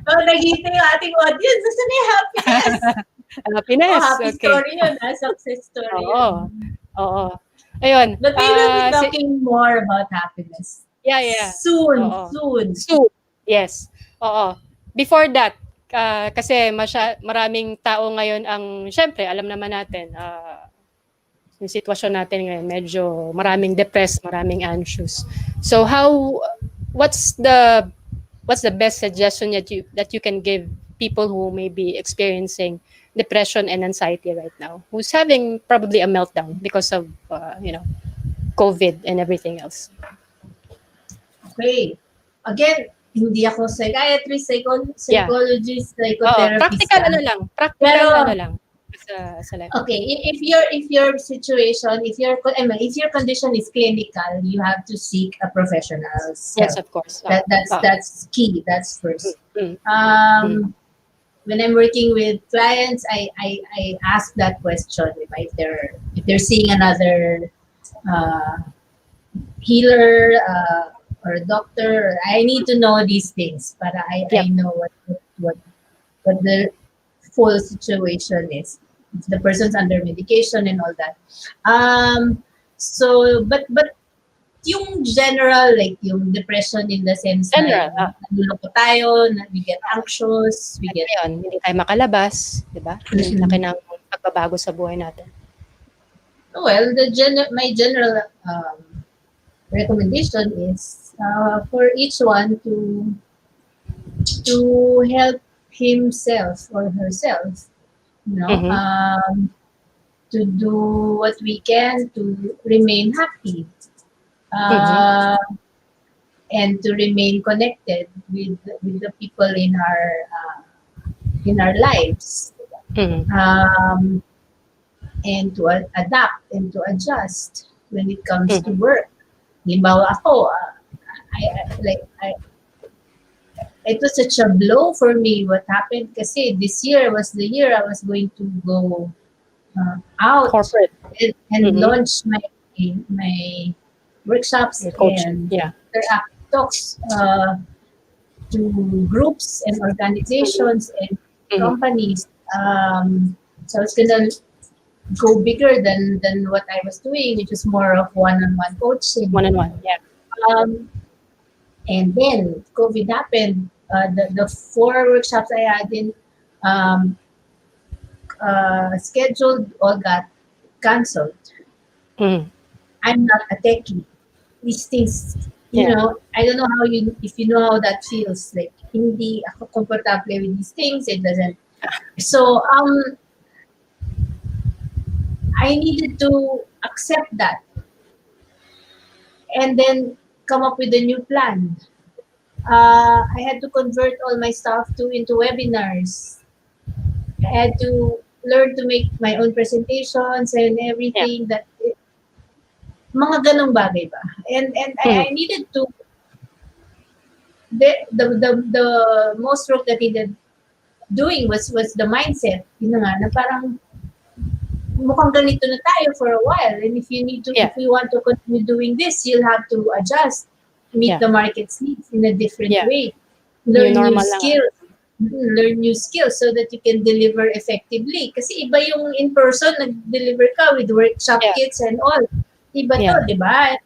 Nagiging yung ating audience. Gusto niya happiness. Happiness. Happy okay. story yun. Success story yun. Oo. Ayun. But we will be talking more about happiness. Yeah. Soon. Yes. Oo. Before that, kasi maraming tao ngayon syempre, alam naman natin, yung sitwasyon natin ngayon, medyo maraming depressed, maraming anxious. So what's the best suggestion that you can give people who may be experiencing depression and anxiety right now, who's having probably a meltdown because of COVID and everything else? Okay. Again, hindi ako psychiatrist, psychologist, psychotherapist. Practical lang. Okay, if your situation, if your condition is clinical, you have to seek a professional's help. Yes, of course. That's key. That's first. When I'm working with clients, I ask that question if they're seeing another healer or a doctor. I need to know these things, but I know what the full situation is. If the person's under medication and all that. But yung general, like yung depression in the sense na naluloko tayo, we get anxious, hindi tayo makalabas, di ba? Laki ng pagbabago sa buhay natin. Well, my general recommendation is for each one to help himself or herself, to do what we can to remain happy, and to remain connected with the people in our lives, and to adapt and to adjust when it comes to work. Halimbawa ako, it was such a blow for me what happened kasi this year was the year I was going to go out corporate and launch my workshops and interact talks to groups and organizations and companies. So I was gonna go bigger than what I was doing, which was more of one-on-one coaching. And then COVID happened. The 4 workshops I had scheduled all got canceled. I'm not a techie. These things, you know, I don't know if you know how that feels. Like, hindi ako comfortable with these things. It doesn't. So, I needed to accept that and then come up with a new plan. I had to convert all my stuff into webinars. I had to learn to make my own presentations and everything mga ganong bagay ba. And I needed to the most work that I needed doing was the mindset. Yun na nga, na parang mukhang ganito na tayo for a while. And if you need to, if we want to continue doing this, you'll have to adjust, meet the market's needs in a different way. Learn new skills. Learn new skills so that you can deliver effectively. Kasi iba yung in-person, nag-deliver ka with workshop kits and all. Iba to, di ba?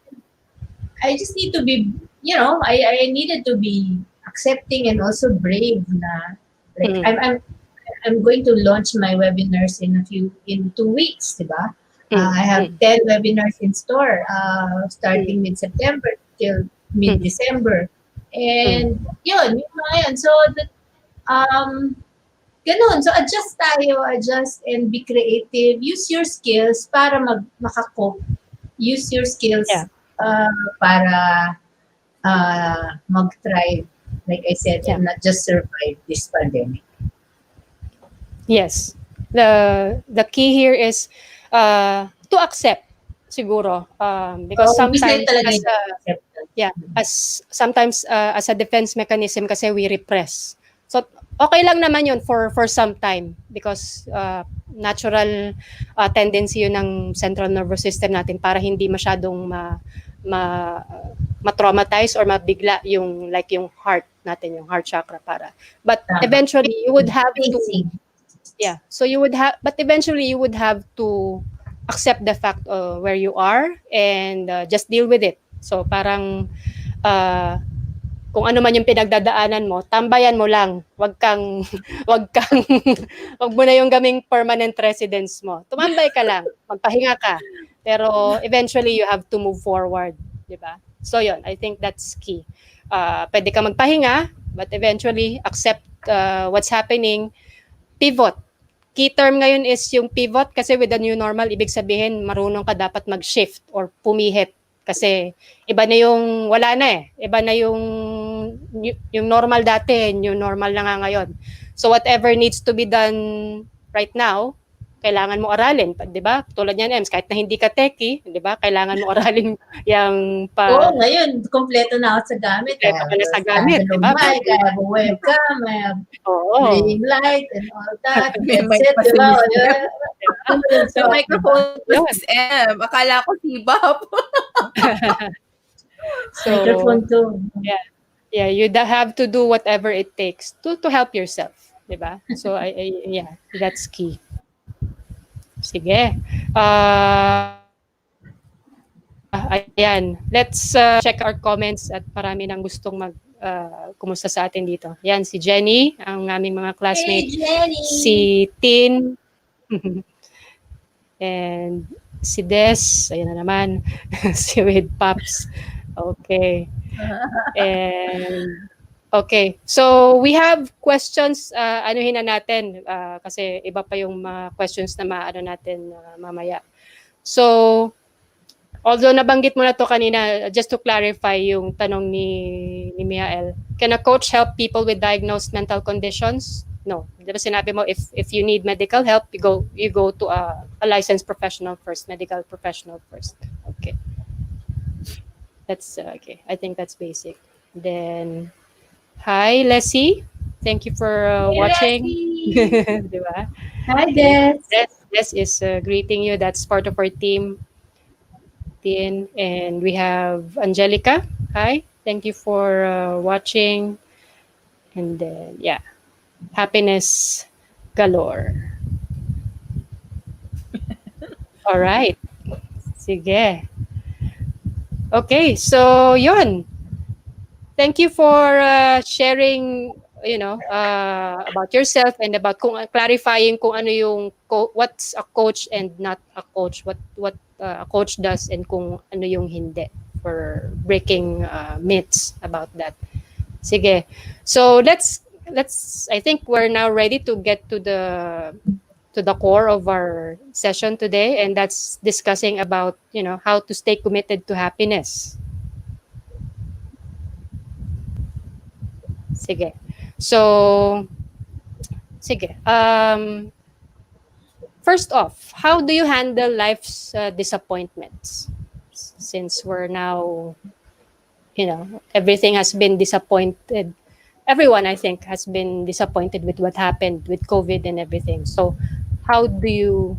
I just need to be, I needed to be accepting and also brave na, like, I'm going to launch my webinars in 2 weeks, di ba? I have 10 webinars in store, starting mid-September till mid-December. And yun, yung mga yun. So, ganun. So, adjust and be creative. Use your skills para makakope. Use your skills para mag-thrive, like I said, and not just survive this pandemic. Yes. The key here is to accept, siguro. Because sometimes, as a defense mechanism kasi we repress. So, okay lang naman yun for some time because natural tendency yun ng central nervous system natin para hindi masyadong ma-traumatize or mabigla yung heart natin, yung heart chakra but eventually you would have to but eventually you would have to accept the fact where you are and just deal with it. So parang kung ano man yung pinagdadaanan mo, tambayan mo lang. Wag mo na yung gaming permanent residence mo. Tumambay ka lang, magpahinga ka. Pero eventually you have to move forward, di ba? So yun, I think that's key. Pwede ka magpahinga, but eventually accept what's happening. Pivot. Key term ngayon is yung pivot kasi with the new normal, ibig sabihin marunong ka dapat mag-shift or pumihit. Kasi iba na yung wala na iba na yung normal dati, new normal na nga ngayon. So whatever needs to be done right now, kailangan mo aralin, 'di ba? Tulad niyan, Ems, kahit na hindi ka techie, 'di ba? Kailangan mo aralin yung ngayon kompleto na ako sa gamit. Kompleto ka na sa gamit, 'di ba? I have a webcam, I have ring light and all that. May so, microphone was akala ko si Bob. So, microphone too. Yeah, you have to do whatever it takes to help yourself, 'di ba? So that's key. Sige. Ayan. Let's check our comments at marami nang gustong kumusta sa atin dito. Yan, si Jenny, ang aming mga classmate. Hey, Jenny! Si Tin. And si Des. Ayan na naman. Si with Pops. Okay. And okay. So we have questions. Anuhin na natin kasi iba pa yung mga questions na maano natin mamaya. So although nabanggit mo na to kanina, just to clarify yung tanong ni Miael, can a coach help people with diagnosed mental conditions? No. Diba sinabi mo if you need medical help, you go to a licensed professional first, medical professional first. Okay. That's okay. I think that's basic. Then hi, Leslie. Thank you for watching. Diba? Hi, Des. Des is greeting you. That's part of our team. And we have Angelica. Hi. Thank you for watching. And then, happiness galore. All right. Sige. Okay, so yun. Thank you for sharing, about yourself and about clarifying kung ano yung what's a coach and not a coach, what a coach does and kung ano yung hindi, for breaking myths about that. Sige. So let's I think we're now ready to get to the core of our session today, and that's discussing about, how to stay committed to happiness. Sige. So, sige. First off, how do you handle life's disappointments? Since we're now, everything has been disappointed. Everyone, I think, has been disappointed with what happened with COVID and everything. So, how do you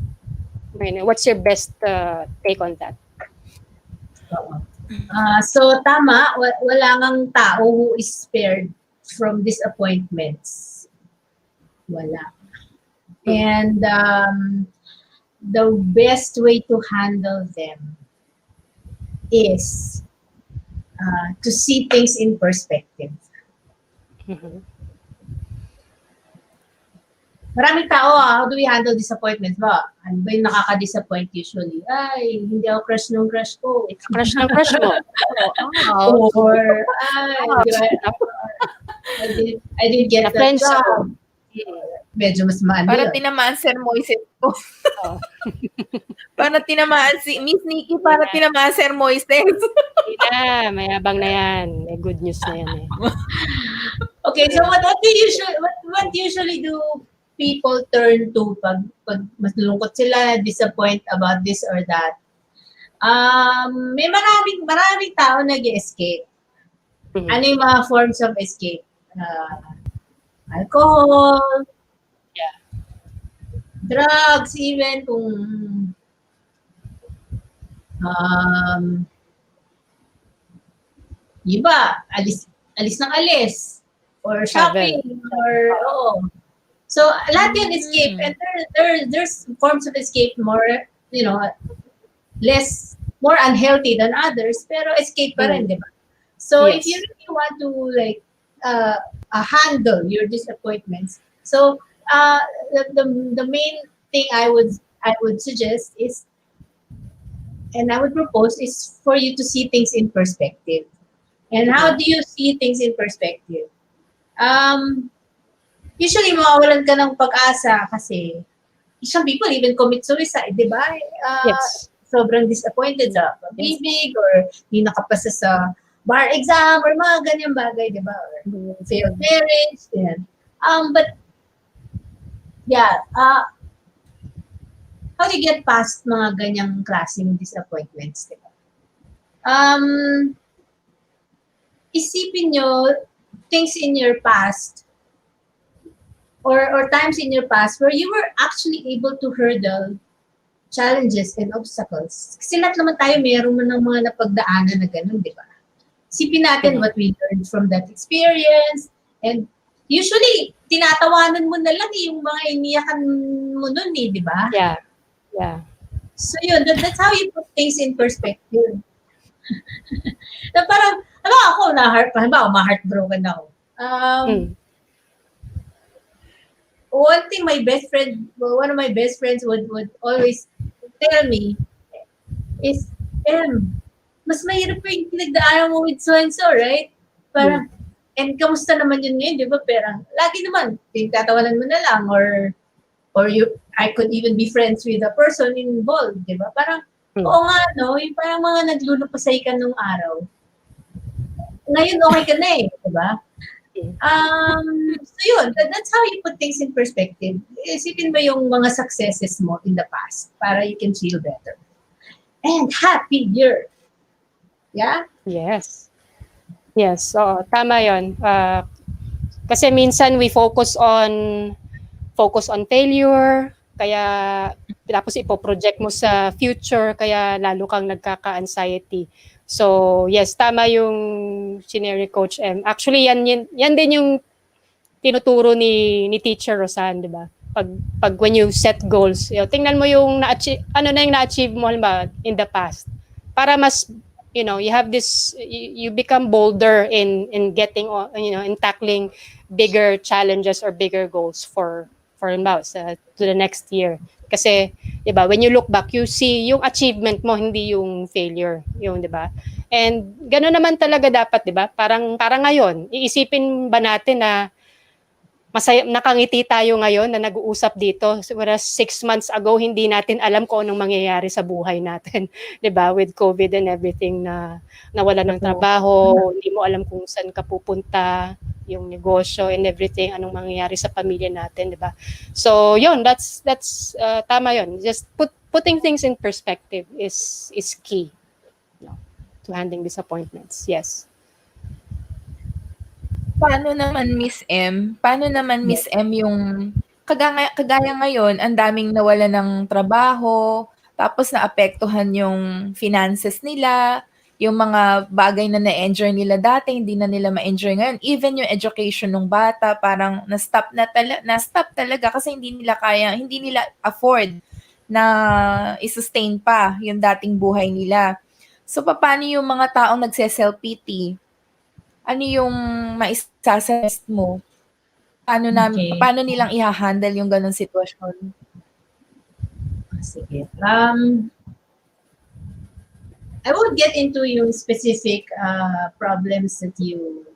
What's your best take on that? So tama, wala ngang tao who is spared from disappointments. Wala. And the best way to handle them is to see things in perspective. Maraming tao, how do we handle disappointments ba? Ano ba yung nakaka-disappoint usually? Ay, hindi ako crush nung crush ko. Crush ng crush mo. Or, di ba? I didn't get that job. Medyo mas maano. Para tinamaan Sir Moises ko. Para tinamaan si Miss Nikki, para tinamaan Sir Moises. Mayabang na yan. May good news na yan eh. Okay, so what usually do people turn to pag mas lungkot sila, disappoint about this or that? May maraming tao nag-escape. Ano yung mga forms of escape? Alcohol, drugs, even kung iba, alis ng alis, or shopping, or So, lahat yun escape. And there's forms of escape more, more unhealthy than others, pero escape pa rin, di ba? So, if you really want to, handle your disappointments, so, the main thing I would suggest is, and I would propose, is for you to see things in perspective. And how do you see things in perspective? Usually, mawawalan ka ng pag-asa kasi some people even commit suicide, di ba? Sobrang disappointed sa pag-ibig or hindi nakapasa sa bar exam or mga ganyang bagay, di ba? Or failed marriage, yan. How do you get past mga ganyang klaseng disappointments, di ba? Isipin nyo things in your past or times in your past where you were actually able to hurdle challenges and obstacles. Kasi lahat naman tayo meron ng mga napagdaanan na ganun, di ba? Isipin natin what we learned from that experience, and usually, tinatawanan mo na lang yung mga iniyakan mo nun di ba? Yeah. So yun, that's how you put things in perspective. Na parang, ako, ma-heartbroken ako. One thing one of my best friends would always tell me is, mas mahirap pa yung pinagdaanan mo with so-and-so, right? Parang, and kamusta naman yun ngayon, di ba? Pero, lagi naman, tatawanan mo na lang, or I could even be friends with the person involved, di ba? Parang, oo nga, no? Yung parang mga naglulupasay ka nung araw. Ngayon, okay ka na di ba? So yun, that's how you put things in perspective. Isipin mo yung mga successes mo in the past para you can feel better. And happier. Yeah? Yes. So, tama yun. Kasi minsan we focus on failure, kaya tapos ipoproject mo sa future, kaya lalo kang nagkaka-anxiety. So, yes, tama yung scenario Coach M. Actually, yan din yung tinuturo ni Teacher Rosan, di ba? Pag when you set goals, tingnan mo yung na-achieve mo in the past. Para mas, you have this, you become bolder in getting, in tackling bigger challenges or bigger goals for to the next year. Kasi, di ba, when you look back, you see yung achievement mo, hindi yung failure. Yung, di ba? And gano'n naman talaga dapat, di ba? Parang ngayon, iisipin ba natin na masaya, nakangiti tayo ngayon na nag-uusap dito. Whereas 6 months ago, hindi natin alam kung anong mangyayari sa buhay natin. Di ba? With COVID and everything na nawala ng trabaho, hindi mo alam kung saan ka pupunta, yung negosyo and everything, anong mangyayari sa pamilya natin, di ba? So, yun, that's tama yun. Just putting things in perspective is key to handling disappointments. Yes. Paano naman Miss M yung kagaya ngayon, ang daming nawala ng trabaho, tapos naapektuhan yung finances nila, yung mga bagay na na-enjoy nila dati, hindi na nila ma-enjoy ngayon. Even yung education ng bata, parang na-stop talaga kasi hindi nila kaya, hindi nila afford na i-sustain pa yung dating buhay nila. So, paano yung mga taong nagse-self-pity? Ano yung maisasuggest mo? Okay. Paano nilang i-handle yung ganung sitwasyon? Sige. I won't get into yung specific problems that you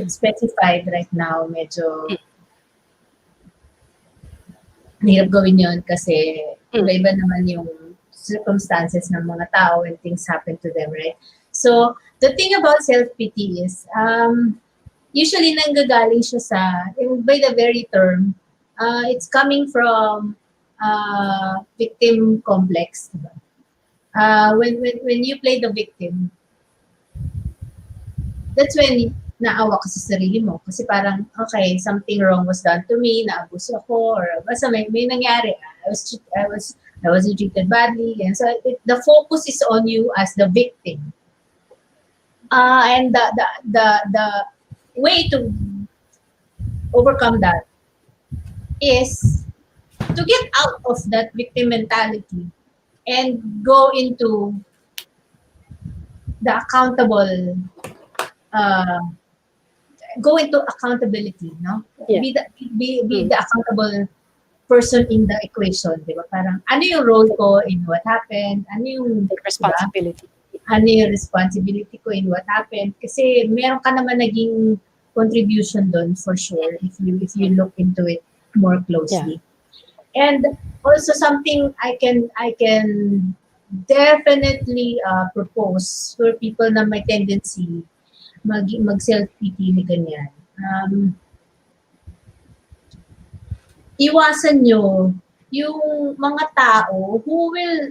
specified right now. Medyo hirap gawin yun kasi iba naman yung circumstances ng mga tao when things happen to them, right? So, the thing about self-pity is, usually nanggagaling siya sa, by the very term, it's coming from victim complex. Diba? When you play the victim, that's when naawa ka sa sarili mo. Kasi parang, okay, something wrong was done to me, naabuso ako, or basta may nangyari. I was treated badly. And so the focus is on you as the victim. And the way to overcome that is to get out of that victim mentality and go into the accountable go into accountability, no? Yeah. Be the accountable person in the equation, di ba? Parang ano yung role ko in what happened? Ano yung responsibility? Diba? Ano yung responsibility ko in what happened? Kasi meron ka naman naging contribution doon for sure if you look into it more closely. Yeah. And also something I can definitely propose for people na may tendency mag-self-pity ni ganyan. Iwasan nyo yung mga tao who will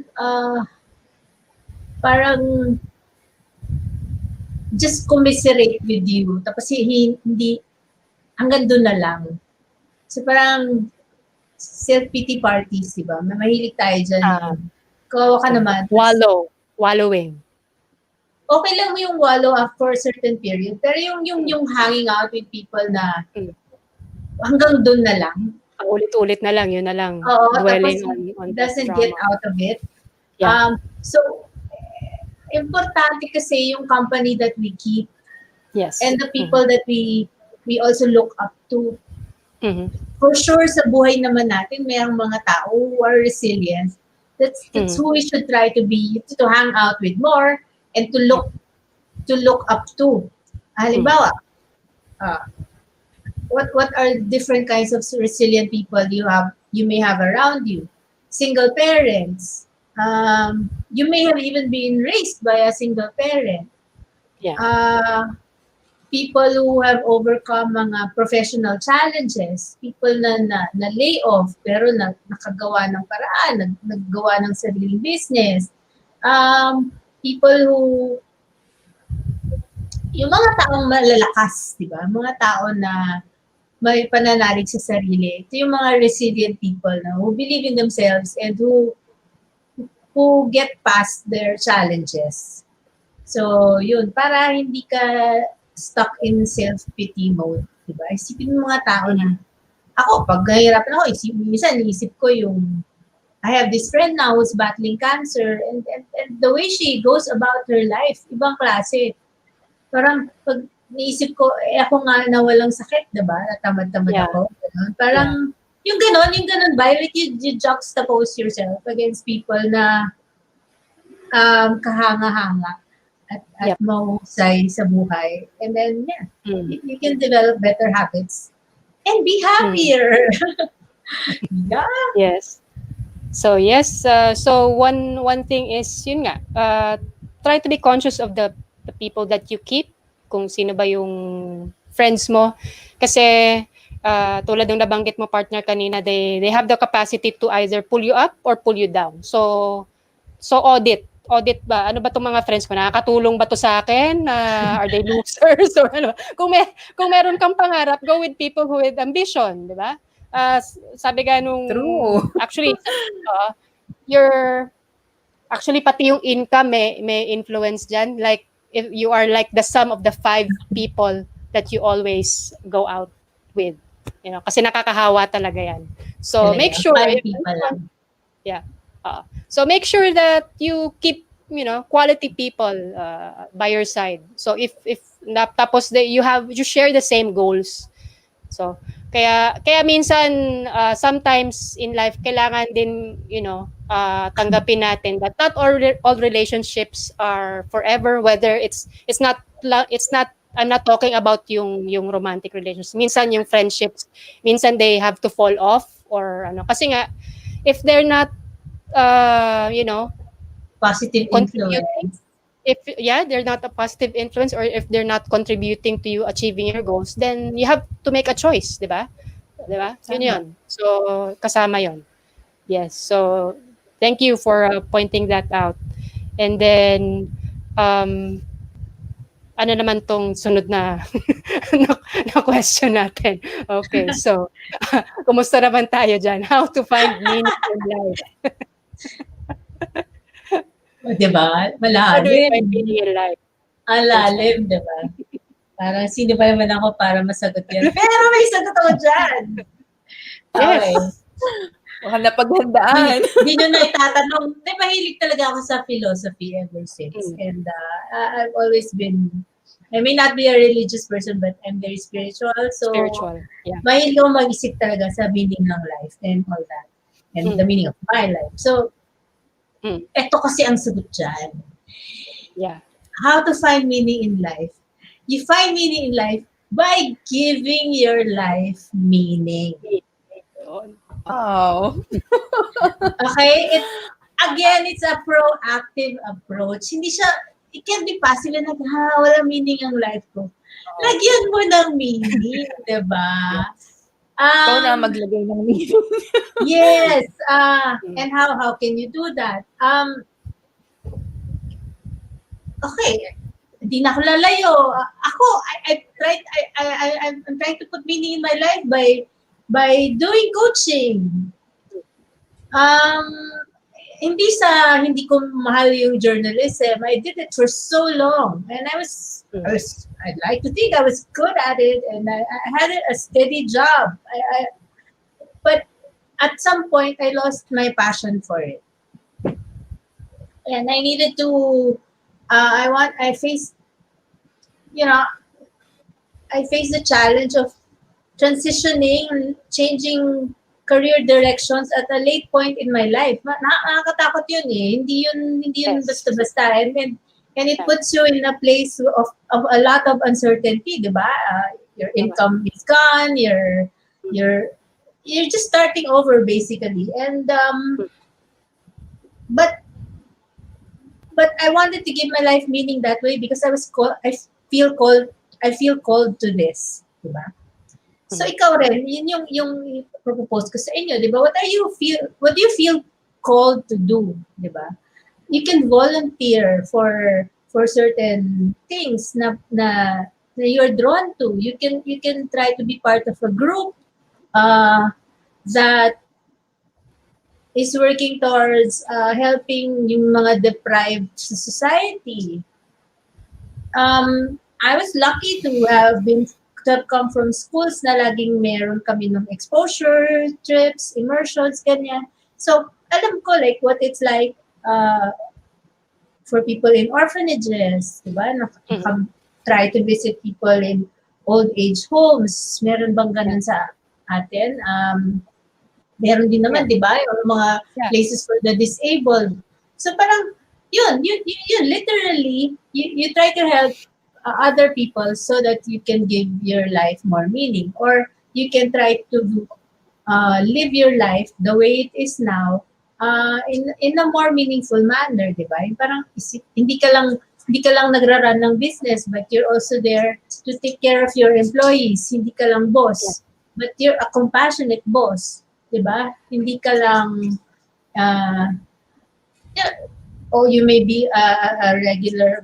parang just commiserate with you. Tapos hindi, hanggang doon na lang. So parang self-pity parties, diba? Mahilig tayo dyan. Kawawa ka naman. Wallowing. Okay lang yung wallow for a certain period. Pero yung hanging out with people na hanggang doon na lang. Ang ulit-ulit na lang, yun na lang. Oo, Dwelling tapos on doesn't drama. get out of it. Yeah. So, importante kasi yung company that we keep. Yes. And the people that we also look up to. Mm-hmm. For sure, sa buhay naman natin, mayroong mga tao who are resilient. That's who we should try to be, to hang out with more and to look up to. Halimbawa, what are different kinds of resilient people you may have around you? Single parents. You may have even been raised by a single parent. Yeah. People who have overcome mga professional challenges, people na lay off pero nakagawa ng paraan, naggawa ng sariling business. People who, yung mga taong malalakas, di ba? Mga tao na may pananalig sa sarili. Ito yung mga resilient people na who believe in themselves and who get past their challenges. So, yun, para hindi ka stuck in self-pity mode, di ba? Isipin mo mga tao na, ako, pag nahihirapan ako, minsan iisip ko yung, I have this friend now who's battling cancer and the way she goes about her life, ibang klase. Parang pag naisip ko, ako nga na walang sakit, diba? Natamad-tamad ako. Ganun. Parang, yung ganon ba? You juxtapose yourself against people na kahanga-hanga at mahusay sa buhay. And then, you can develop better habits and be happier. Yes. So yes, so one thing is yun nga, try to be conscious of the people that you keep, kung sino ba yung friends mo, kasi tulad ng nabanggit mo partner kanina, they have the capacity to either pull you up or pull you down. So audit audit ba? Ano ba tong mga friends ko? Nakakatulong ba to sa akin? Are they losers? Or ano? Kung meron kang pangarap, go with people who with ambition, di ba? Sabi nga nung... True. Actually, actually, pati yung income may influence dyan. Like, if you are like the sum of the 5 people that you always go out with. Kasi nakakahawa talaga yan. So, Talaga, make sure... 5 people lang. Yeah. So, make sure that you keep, quality people by your side. So, if tapos you share the same goals. So, kaya minsan sometimes in life kailangan din, tanggapin natin that not all relationships are forever, whether it's not I'm not talking about yung romantic relationships. Minsan yung friendships, minsan they have to fall off or kasi nga if they're not Positive influence. They're not a positive influence, or if they're not contributing to you achieving your goals, then you have to make a choice, di ba? Yun. So, kasama yun. Yes. So, thank you for pointing that out. And then, ano naman tong sunod na na question natin? Okay. So, kumusta naman tayo dyan? How to find meaning in life? Diba? How do we find Malalim. meaning in life? Ang lalim, diba? Parang sino ba naman ako para masagot yan? Pero may sagot ako dyan! Okay. Baka napaghandaan. Hindi nyo na itatanong. Mahilig talaga ako sa philosophy ever since. And I've always been, I may not be a religious person, but I'm very spiritual. So, Spiritual. Yeah. mahilig ako mag-isip talaga sa meaning ng life and all that. And the meaning of my life. So, eto kasi ang sagot dyan. Yeah. How to find meaning in life? You find meaning in life by giving your life meaning. Oh. Okay? It's a proactive approach. Hindi siya, it can be passive na wala meaning ang life ko. Lagyan mo ng meaning, diba? Ikaw na maglagay ng meaning. Yes. And how can you do that? Okay. Hindi na ako lalayo. I'm trying to put meaning in my life by doing coaching. Hindi ko mahal yung journalism. I did it for so long, and I'd like to think I was good at it, and I had a steady job. But at some point, I lost my passion for it, and I needed to. I faced the challenge of transitioning, changing career directions at a late point in my life. Nakakatakot yun eh. Hindi yun basta-basta. And it puts you in a place of a lot of uncertainty, di ba? Your income is gone, you're just starting over basically. And but I wanted to give my life meaning that way because I feel called to this, di ba? So ikaw rin, yun yung propose ko sa inyo, di ba? What do you feel called to do, di ba? You can volunteer for certain things na you're drawn to. You can try to be part of a group that is working towards helping yung mga deprived sa society. I was lucky to have come from schools na laging meron kami ng exposure trips, immersions, ganyan. So, alam ko like what it's like for people in orphanages, diba? Try to visit people in old age homes. Meron bang ganun sa atin? Meron din naman, diba? Yung mga places for the disabled. So, parang, yun literally, you try to help other people so that you can give your life more meaning, or you can try to live your life the way it is now in a more meaningful manner, di ba? Parang hindi ka lang nagra-run ng business, but you're also there to take care of your employees. Hindi ka lang boss, but you're a compassionate boss, di ba? Hindi ka lang or you may be a regular,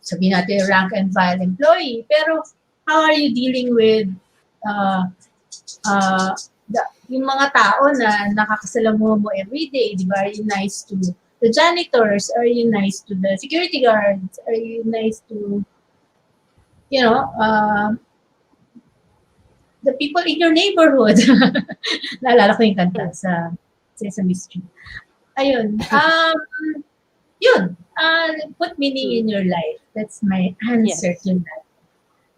sabihin natin, rank and file employee, pero how are you dealing with yung mga tao na nakakasalamuha mo everyday, di ba? Are you nice to the janitors? Are you nice to the security guards? Are you nice to, the people in your neighborhood? Naalala ko yung kanta sa Sesame Street. Ayun. Yun. Put meaning in your life. That's my answer to that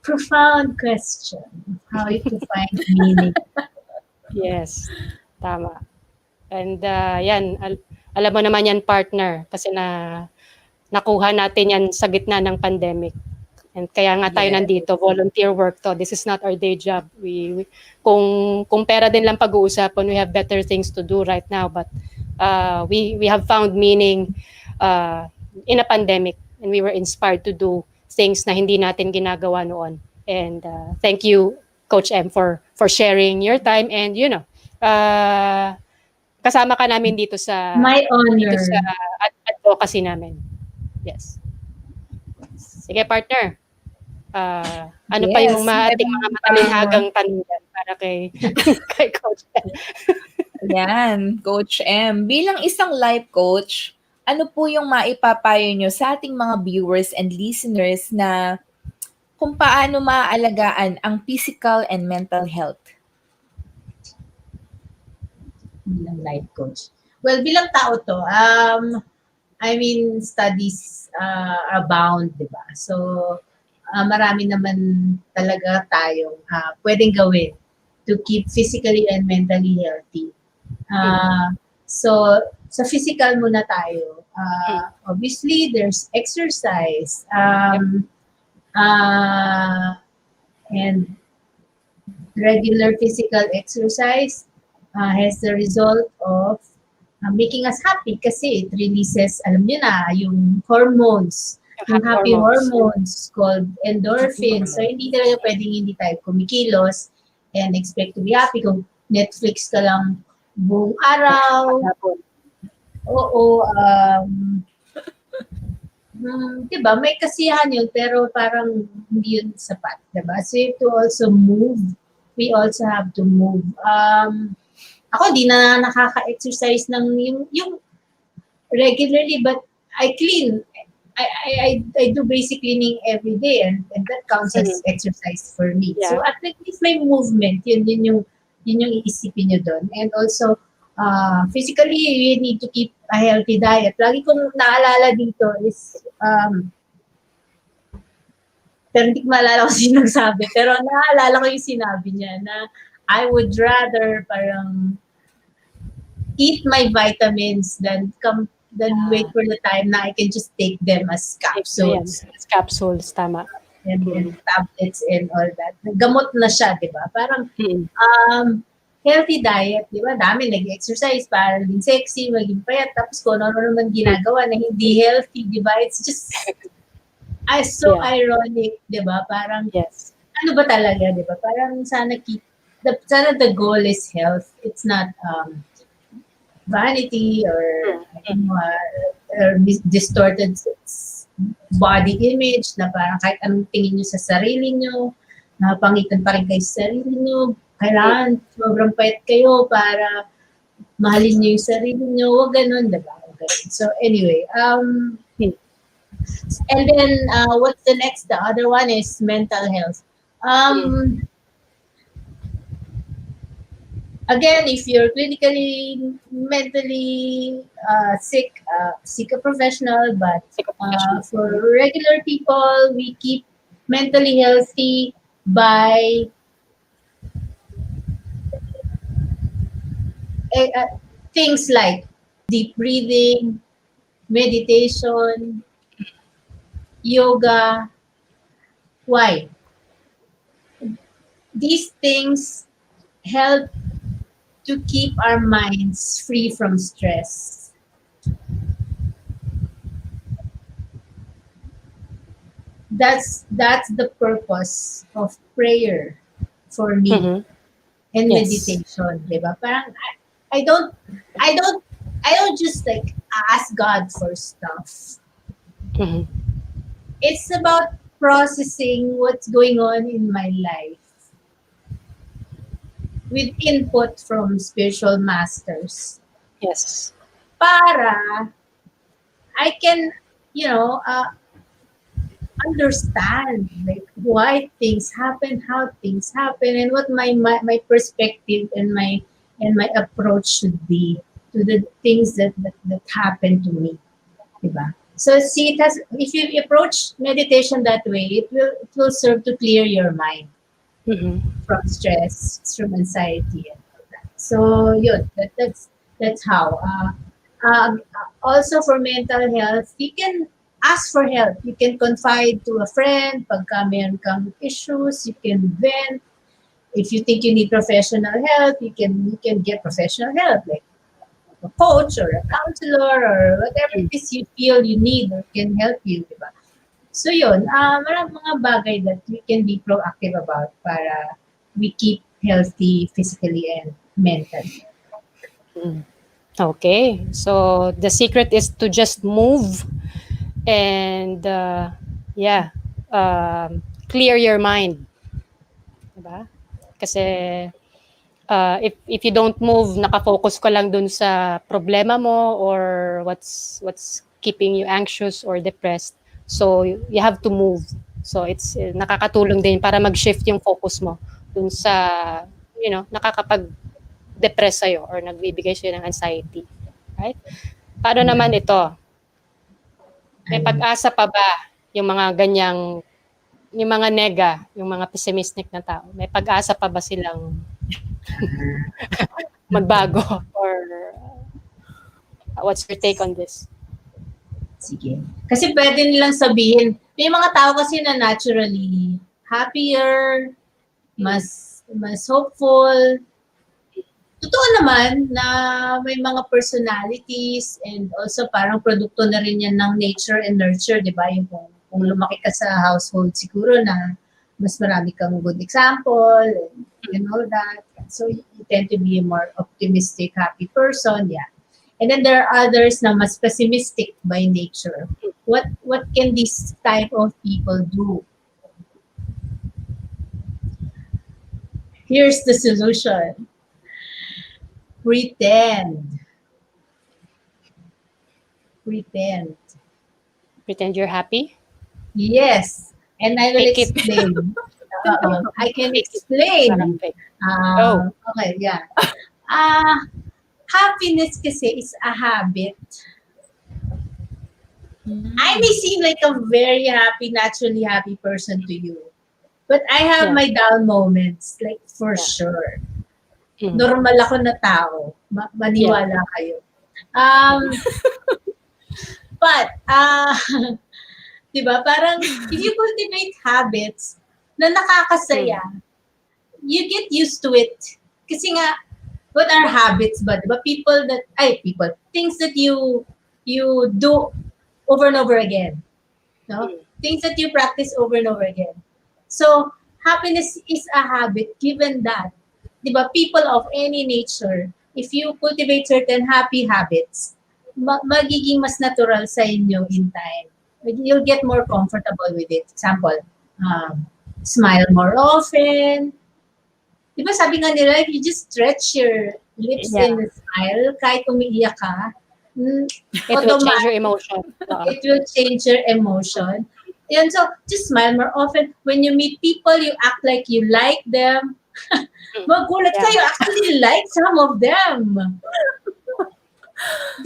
profound question of how to find meaning. Yes, tama. And yan, alam mo naman yan, partner, kasi nakuha natin yan sa gitna ng pandemic. And kaya nga tayo nandito, volunteer work to. This is not our day job. Kung pera din lang pag-uusapan, we have better things to do right now. But we have found meaning in a pandemic, and we were inspired to do things na hindi natin ginagawa noon. And thank you, Coach M, for sharing your time. And kasama ka namin dito sa my honor. Dito sa advocacy namin. Yes. Sige, partner. Ano pa yung ating mga matalinhagang tanungan para kay Coach M? Yan, Coach M. Bilang isang life coach, ano po yung maipapayo nyo sa ating mga viewers and listeners na kung paano maaalagaan ang physical and mental health? Bilang life coach. Well, bilang tao to, studies abound, di ba? So, marami naman talaga tayong pwedeng gawin to keep physically and mentally healthy. So, sa physical muna tayo. Obviously, there's exercise. And regular physical exercise has the result of making us happy kasi it releases, alam niyo na, yung hormones, yung happy hormones called endorphins. So, hindi talaga pwedeng hindi tayo kumikilos and expect to be happy kung Netflix ka lang buong araw. Oo. Diba, may kasiyahan yun, pero parang hindi yun sapat. Diba? So, you have to also move. We also have to move. Ako, di na nakaka-exercise ng yung regularly, but I clean. I do basic cleaning every day, and that counts as exercise for me. Yeah. So, at least may movement. Yun yung iisipin nyo doon. And also, physically, you need to keep a healthy diet. Lagi kong naalala dito is, pero hindi ko maalala kung sino nagsabi, pero naalala ko yung sinabi niya na I would rather parang eat my vitamins than wait for the time na I can just take them as capsules. As capsules, tama. And then tablets and all that. Gamot na siya, di ba? Parang healthy diet, di ba? Dami nag-exercise para maging sexy, maging payat, tapos kung ano naman ginagawa na hindi healthy, di ba? It's just so ironic, di ba? Parang, ano ba talaga, di ba? Parang sana the goal is health. It's not vanity or distorted body image na parang kahit anong tingin nyo sa sarili nyo, napangitan pa rin kayo sa sarili nyo, kailangan sobrang payat kayo para mahalin nyo yung sarili nyo, huwag ganun, diba? So anyway, and then what's the next? The other one is mental health. Again, if you're clinically, mentally sick, seek a professional. But for regular people, we keep mentally healthy by things like deep breathing, meditation, yoga. Why? These things help to keep our minds free from stress. That's the purpose of prayer for me and meditation, diba? Parang I don't I don't just like ask God for stuff. Mm-hmm. It's about processing what's going on in my life with input from spiritual masters. Yes. Para I can, understand like why things happen, how things happen, and what my perspective and my approach should be to the things that happen to me, diba? So see, if you approach meditation that way, it will serve to clear your mind Mm-hmm. from stress, from anxiety, and all that. So yun, that's how. Also for mental health, you can ask for help. You can confide to a friend pagka meron kang issues. You can vent. If you think you need professional help, you can get professional help, like a coach or a counselor or whatever it is you feel you need or can help you, di ba? So yun, maraming mga bagay that we can be proactive about para we keep healthy physically and mentally. Okay. So the secret is to just move and clear your mind. Diba? Kasi if you don't move, nakafocus ka lang dun sa problema mo or what's keeping you anxious or depressed. So you have to move. So it's nakakatulong din para mag-shift yung focus mo dun sa nakakapag-depress sa'yo or nagbibigay sa'yo ng anxiety. Right? Paano naman ito? May pag-asa pa ba yung mga ganyang, yung mga nega, yung mga pessimistic na tao? May pag-asa pa ba silang magbago? Or what's your take on this? Sige. Kasi pwede nilang sabihin, may mga tao kasi na naturally happier, mas hopeful. Totoo naman na may mga personalities and also parang produkto na rin yan ng nature and nurture, di ba? Yung kung lumaki ka sa household siguro na mas marami kang good example and all that. So you tend to be a more optimistic, happy person, yeah. And then there are others na mas pessimistic by nature. What can this type of people do? Here's the solution. Pretend. Pretend you're happy? Yes. And I will Fake it. explain. I can explain. Parang fake. Okay, yeah. Happiness kasi is a habit. I may seem like a very happy, naturally happy person to you. But I have my down moments, like for sure. Normal ako na tao. Maniwala kayo. But, diba, parang if you cultivate habits na nakakasaya, you get used to it. Kasi nga, what are habits ba? Diba? Things that you do over and over again. No? Things that you practice over and over again. So, happiness is a habit given that, diba, people of any nature, if you cultivate certain happy habits, magiging mas natural sa inyo in time. You'll get more comfortable with it. Example, smile more often. Diba sabi nga nila, if you just stretch your lips in the smile, kahit umiiyak ka, it will change your emotion. It will change your emotion. And so, just smile more often. When you meet people, you act like you like them. Magulat kayo, actually like some of them.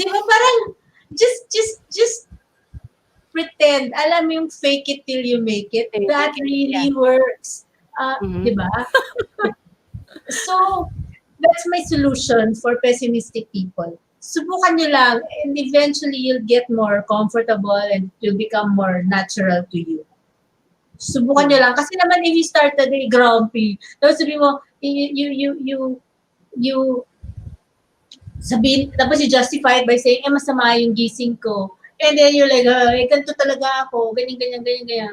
Di ba parang, just pretend. Alam mo yung fake it till you make it. That really works. Di ba? So, that's my solution for pessimistic people. Subukan nyo lang and eventually you'll get more comfortable and it will become more natural to you. Subukan nyo lang. Kasi naman if you start the day grumpy, tapos sabi mo, tapos you justify it by saying, masama yung gising ko. And then you're like, ganito talaga ako, ganyan.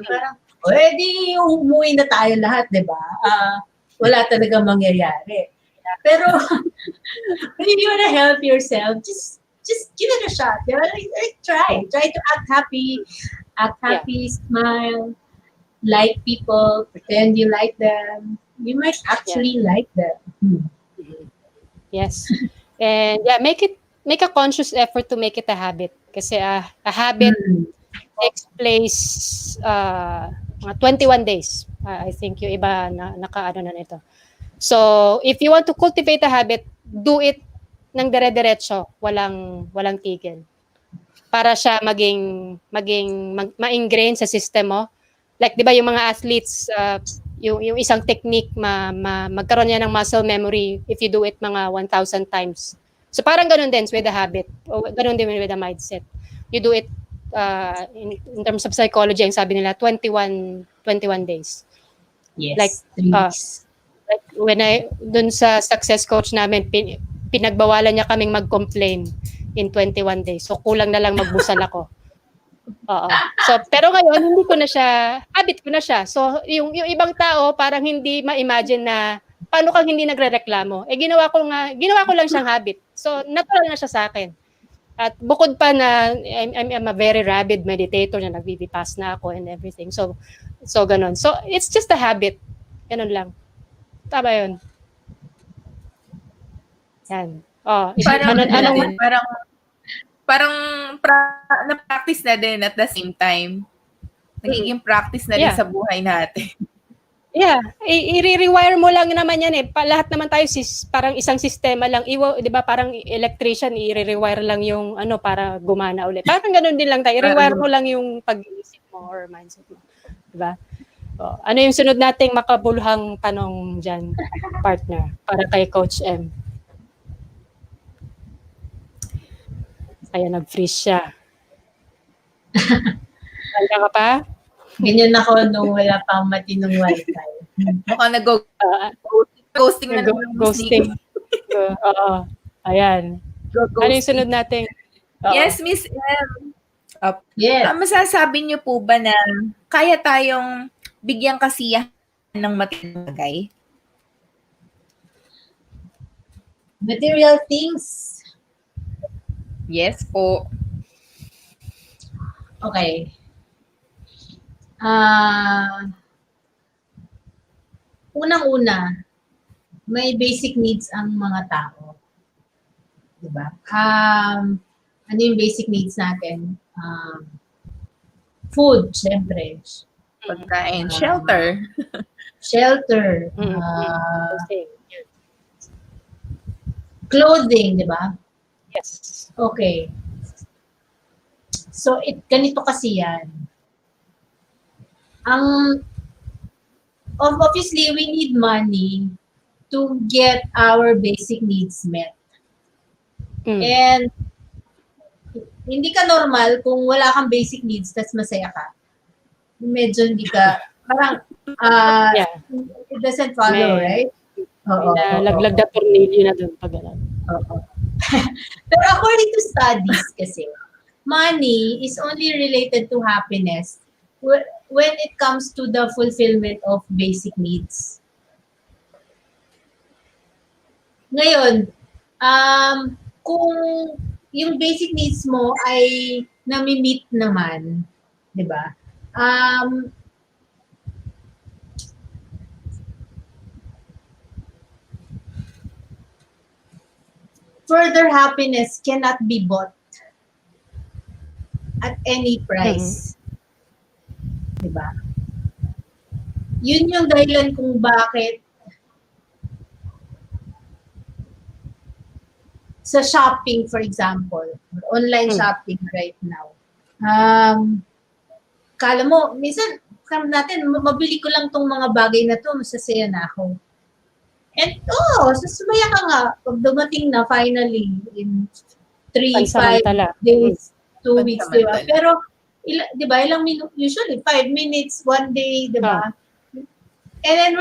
Parang, di umuwi na tayo lahat, di ba? Wala talaga mangyayari. Pero, if you wanna help yourself, just just give it a shot. You know, like try to act happy, smile, like people, pretend you like them. You might actually like them. Yes. And make a conscious effort to make it a habit. Kasi a habit takes place mga 21 days. I think yung iba na nakaano na nito. So, if you want to cultivate a habit, do it ng dire-diretso, walang tigil. Para siya ma-ingrain sa system mo. Like 'di ba yung mga athletes yung isang technique magkaroon niya ng muscle memory if you do it mga 1,000 times. So parang ganun din with the habit. O ganun din with the mindset. You do it in terms of psychology, ang sabi nila 21 days. Yes. Like when dun sa success coach namin, pinagbawalan niya kaming mag-complain in 21 days. So kulang na lang magbusal ako. Oo. So pero ngayon hindi ko na siya, habit ko na siya. So yung ibang tao parang hindi ma-imagine na paano kang hindi nagrereklamo. Ginawa ko lang siyang habit. So natural na siya sa akin. At bukod pa na I'm a very rabid meditator na nagvivipass na ako and everything. So ganun. So it's just a habit. Ganun lang. Tama yun. Yan. Parang na-practice na din at the same time. Nagiging practice na rin sa buhay natin. Yeah, i-rewire mo lang naman yan eh. Lahat naman tayo parang isang sistema lang. 'Di ba? Parang electrician, i-rewire lang yung para gumana ulit. Parang ganoon din lang tayo. I-rewire mo lang yung pag-iisip mo or mindset mo. 'Di ba? Ano yung sunod nating makabuluhang tanong diyan, partner, para kay Coach M? Ayan, nag-freeze siya. Handa ka pa? Ganyan ako nung wala pang matinong wifi. Mukhang ghosting na naman. Ghosting. Oo. Ayan. Ano yung sunod natin? Yes, Miss M. Yes. Masasabi niyo po ba na kaya tayong bigyang kasiyahan ng matinong bagay? Material things. Yes po. Okay. Unang-una, may basic needs ang mga tao. Diba? Ano yung basic needs natin? Food, syempre. Pagkain, shelter. Shelter. Clothing, di ba? Yes. Okay. So, ganito kasi yan. Obviously, we need money to get our basic needs met. And hindi ka normal kung wala kang basic needs tas masaya ka. Medyo hindi ka, parang, it doesn't follow, right? Laglag na tornilyo na doon pag gano'n. Pero according to studies kasi, money is only related to happiness when it comes to the fulfillment of basic needs. Ngayon, kung yung basic needs mo ay nami-meet naman, di ba? Further happiness cannot be bought at any price. Diba? Yun yung dahilan kung bakit sa shopping, for example, online shopping right now. Kala mo, minsan, natin, mabili ko lang tong mga bagay na to, masasaya na ako. And, sasumaya ka nga, pag dumating na finally, in 3-5 days, 2 weeks, diba? Pero, di ba, ilang minutes, usually 5 minutes, 1 day, di ba? And then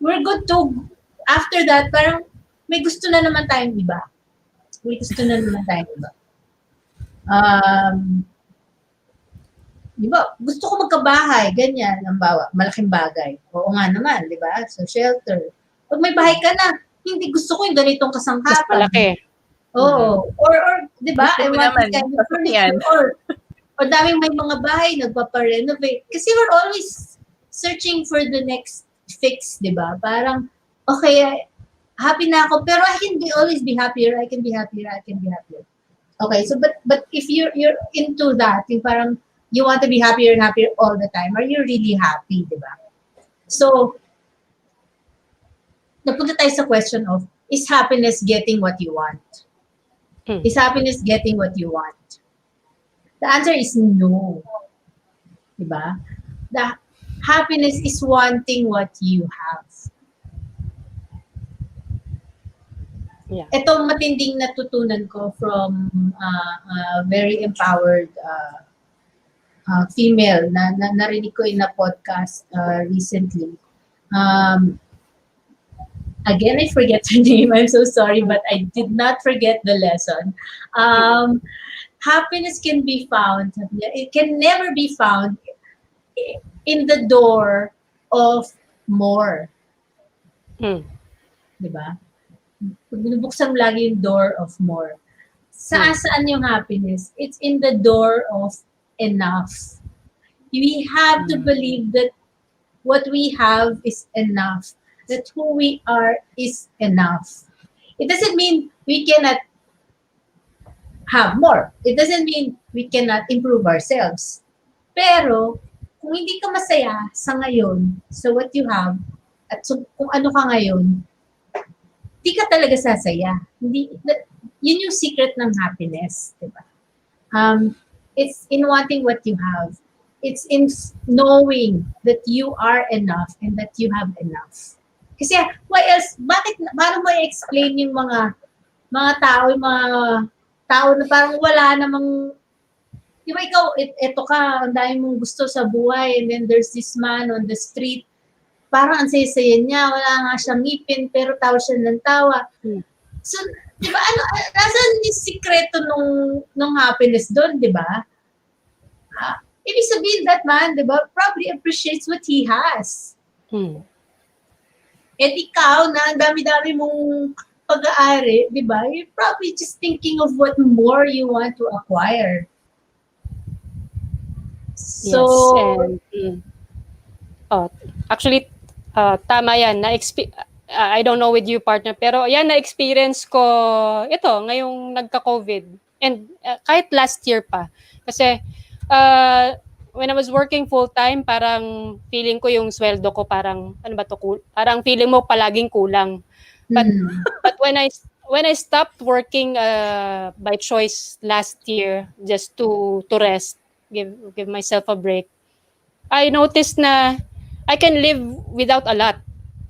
we're good to, after that, parang may gusto na naman tayong iba. Di ba, gusto ko magkabahay, ganyan, ang malaking bagay. Oo nga naman, di ba? So, shelter. Pag may bahay ka na, hindi gusto ko yung ganitong kasangkapan. Mas malaki. Oo. Or 'di ba? Gusto I mo want naman, this kind of sasakyan. furniture. Or daming may mga bahay nagpapa-renovate. Kasi we're always searching for the next fix, 'di ba? Parang okay, happy na ako, pero I can always be happier. I can be happier. I can be happier. Okay, so but if you're into that, yung parang you want to be happier and happier all the time, are you really happy, 'di ba? So napunta tayo sa question of, is happiness getting what you want? Is happiness getting what you want? The answer is no. Diba? The happiness is wanting what you have. Yeah. Ito matinding natutunan ko from a very empowered female na narinig ko in a podcast recently. Again, I forget her name. I'm so sorry, but I did not forget the lesson. Happiness can be found. It can never be found in the door of more. Diba? Binubuksan mo lagi yung door of more. Saan yung happiness? It's in the door of enough. We have to believe that what we have is enough. That who we are is enough. It doesn't mean we cannot have more. It doesn't mean we cannot improve ourselves. Pero, kung hindi ka masaya sa ngayon, so what you have, at so, kung ano ka ngayon, hindi ka talaga sasaya. Yun yung secret ng happiness, diba? It's in wanting what you have. It's in knowing that you are enough and that you have enough. Kasi, why else, paano mo i-explain yung mga tao, yung mga tao na parang wala namang, di ba ikaw, eto ka, ang dami mong gusto sa buhay, and then there's this man on the street, parang ang saya-saya niya, wala nga siyang ngipin, pero tawa siya ng tawa. So, di ba, nasan yung sikreto nung happiness doon, di ba? Ibig sabihin that man, di ba, probably appreciates what he has. At ikaw, na ang dami-dami mong pag-aari, di ba? You're probably just thinking of what more you want to acquire. So, yes, and actually, tama yan. I don't know with you, partner, pero yan, na-experience ko ito, ngayong nagka-COVID. And kahit last year pa. Kasi, when I was working full-time, parang feeling ko yung sweldo ko parang, parang feeling mo palaging kulang. But when I stopped working by choice last year, just to rest, give myself a break, I noticed na I can live without a lot.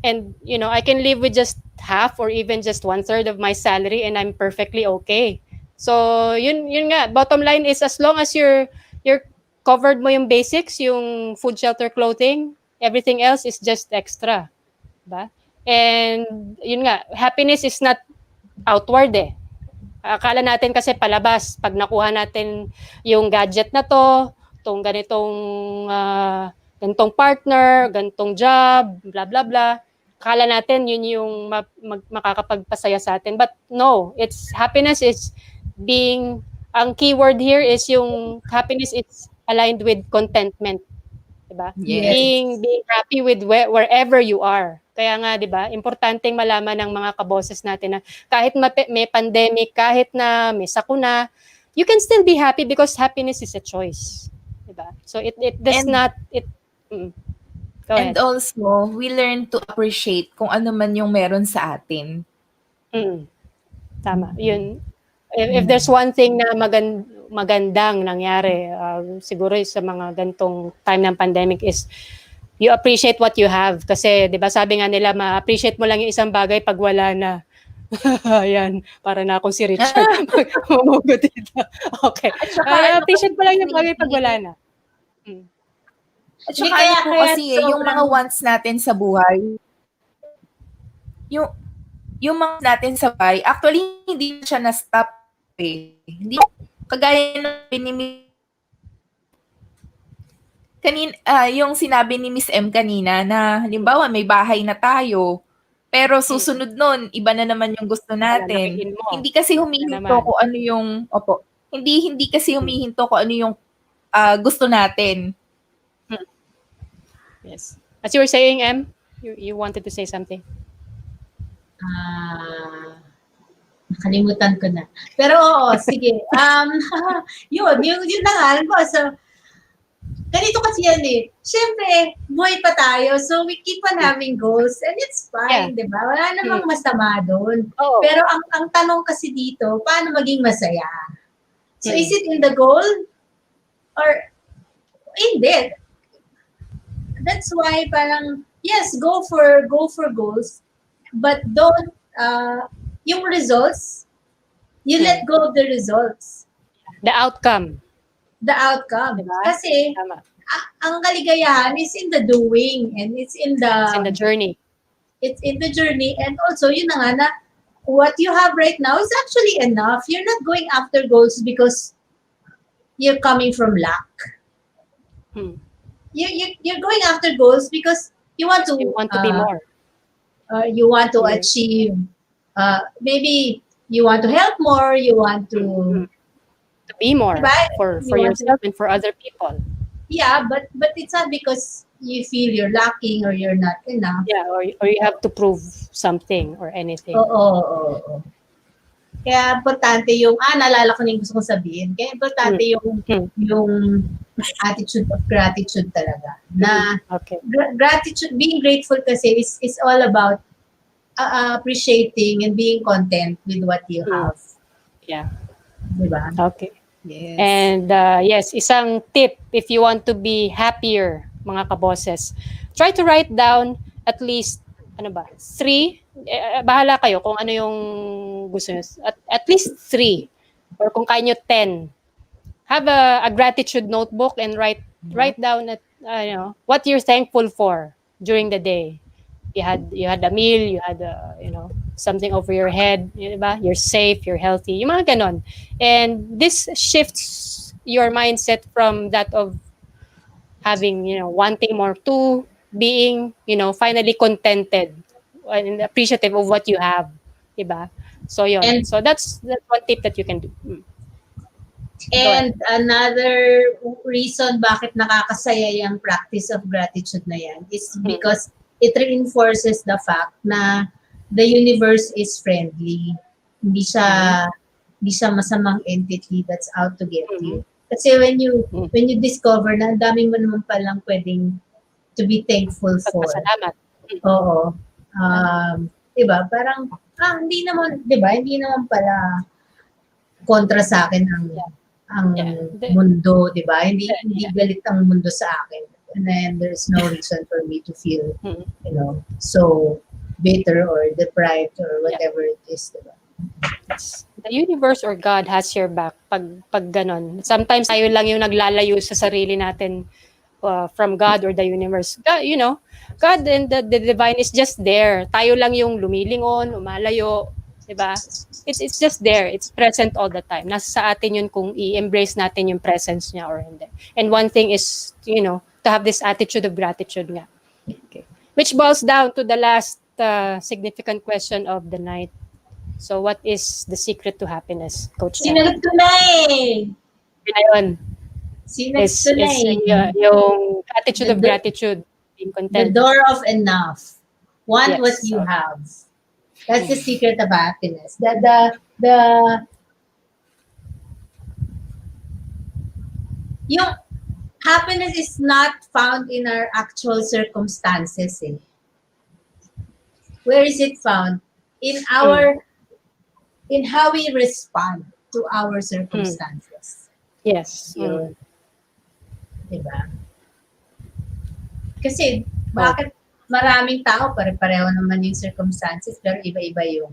And, I can live with just half or even just 1/3 of my salary and I'm perfectly okay. So, yun nga, bottom line is as long as you're covered mo yung basics, yung food, shelter, clothing, everything else is just extra. Diba? And yun nga, happiness is not outward eh. Akala natin kasi palabas, pag nakuha natin yung gadget na to, itong ganitong partner, ganitong job, blah, blah, blah. Akala natin yun yung makakapagpasaya sa atin. But no, happiness is ang keyword here is yung happiness is aligned with contentment. Diba? Yes. Being happy with wherever you are. Kaya nga, diba, importanteng malaman ng mga kaboses natin na kahit may pandemic, kahit na may sakuna, you can still be happy because happiness is a choice. Diba? So it does not. Go ahead. And also, we learn to appreciate kung ano man yung meron sa atin. Tama. Yun. If there's one thing na magandang nangyari, siguro sa mga gantong time ng pandemic is you appreciate what you have. Kasi, di ba, sabi nga nila, ma-appreciate mo lang yung isang bagay pag wala na. Ayan, para na akong si Richard. Mamugot dito. Okay. Appreciate mo lang yung bagay pag wala na. At saka kasi yung mga wants natin sa buhay, yung mga natin sa buhay, actually, hindi siya na-stop eh. Hindi, kagaya ng yung sinabi ni Miss M kanina na halimbawa may bahay na tayo, Pero susunod nun, iba na naman yung gusto natin. Lalamihin mo. Hindi kasi humihinto naman. kung ano yung, hindi kasi humihinto kung ano yung gusto natin. Yes. As you were saying, Em, you wanted to say something. Nakalimutan ko na. Pero oo, sige. Yun na nga. Alam mo, so, ganito kasi yan eh. Siyempre, buhay pa tayo. So, we keep on having goals. And it's fine, di ba? Wala namang masama doon. Oh. Pero ang tanong kasi dito, paano maging masaya? So, is it in the goal? Or, hindi. That's why parang, yes, go for goals. But don't, yung results, you let go of the results. The outcome. Diba? Kasi, ang kaligayahan is in the doing and it's in the journey. It's in the journey, and also yun na nga na what you have right now is actually enough. You're not going after goals because you're coming from lack. You're going after goals because you want to be more. You want to achieve. Maybe you want to help more. You want to be more, diba? for yourself and for other people. Yeah, but it's not because you feel you're lacking or you're not enough. Yeah, or you have to prove something or anything. Oo. Kaya importante yung, naalala ko na yung gusto kong sabihin. Kaya importante yung attitude of gratitude talaga. Na gratitude, being grateful kasi is all about appreciating and being content with what you have. Yeah. Diba? Okay. Yes. And yes, isang tip if you want to be happier, mga kaboses, try to write down at least 3, bahala kayo kung ano yung gusto nyo, at least 3 or kung kaya nyo 10. Have a gratitude notebook and write down what you're thankful for during the day. You had a meal, you had something over your head, diba? You're safe, you're healthy, yung mga ganon. And this shifts your mindset from that of having, wanting more to being, finally contented and appreciative of what you have, diba? So yun. And, so that's one tip that you can do. And another reason bakit nakakasaya yung practice of gratitude na yan is because it reinforces the fact na the universe is friendly. Hindi siya masamang entity that's out to get you. Kasi when you discover na ang dami mo naman palang pwedeng to be thankful for. Salamat. Oo. Diba? Parang, hindi naman pala kontra sa akin ang mundo, diba? Hindi galit ang mundo sa akin. And then there's no reason for me to feel, so bitter or deprived or whatever it is, diba? The universe or God has your back pag ganon. Sometimes tayo lang yung naglalayo sa sarili natin from God or the universe. God and the divine is just there. Tayo lang yung lumilingon, umalayo, diba? It's just there. It's present all the time. Nasa sa atin yun kung i-embrace natin yung presence niya or hindi. And one thing is, to have this attitude of gratitude nga. Okay. Which boils down to the last significant question of the night. So what is the secret to happiness, Coach Sam? Sinagot ko na eh. Yun. Sinagot ko na eh. Yung attitude of gratitude, being content. The door of enough. Want what you have. That's the secret of happiness. Yung happiness is not found in our actual circumstances. Eh. Where is it found? In how we respond to our circumstances. Yes. Yun. Diba? Kasi, bakit maraming tao, pare-pareho naman yung circumstances, pero iba-iba yung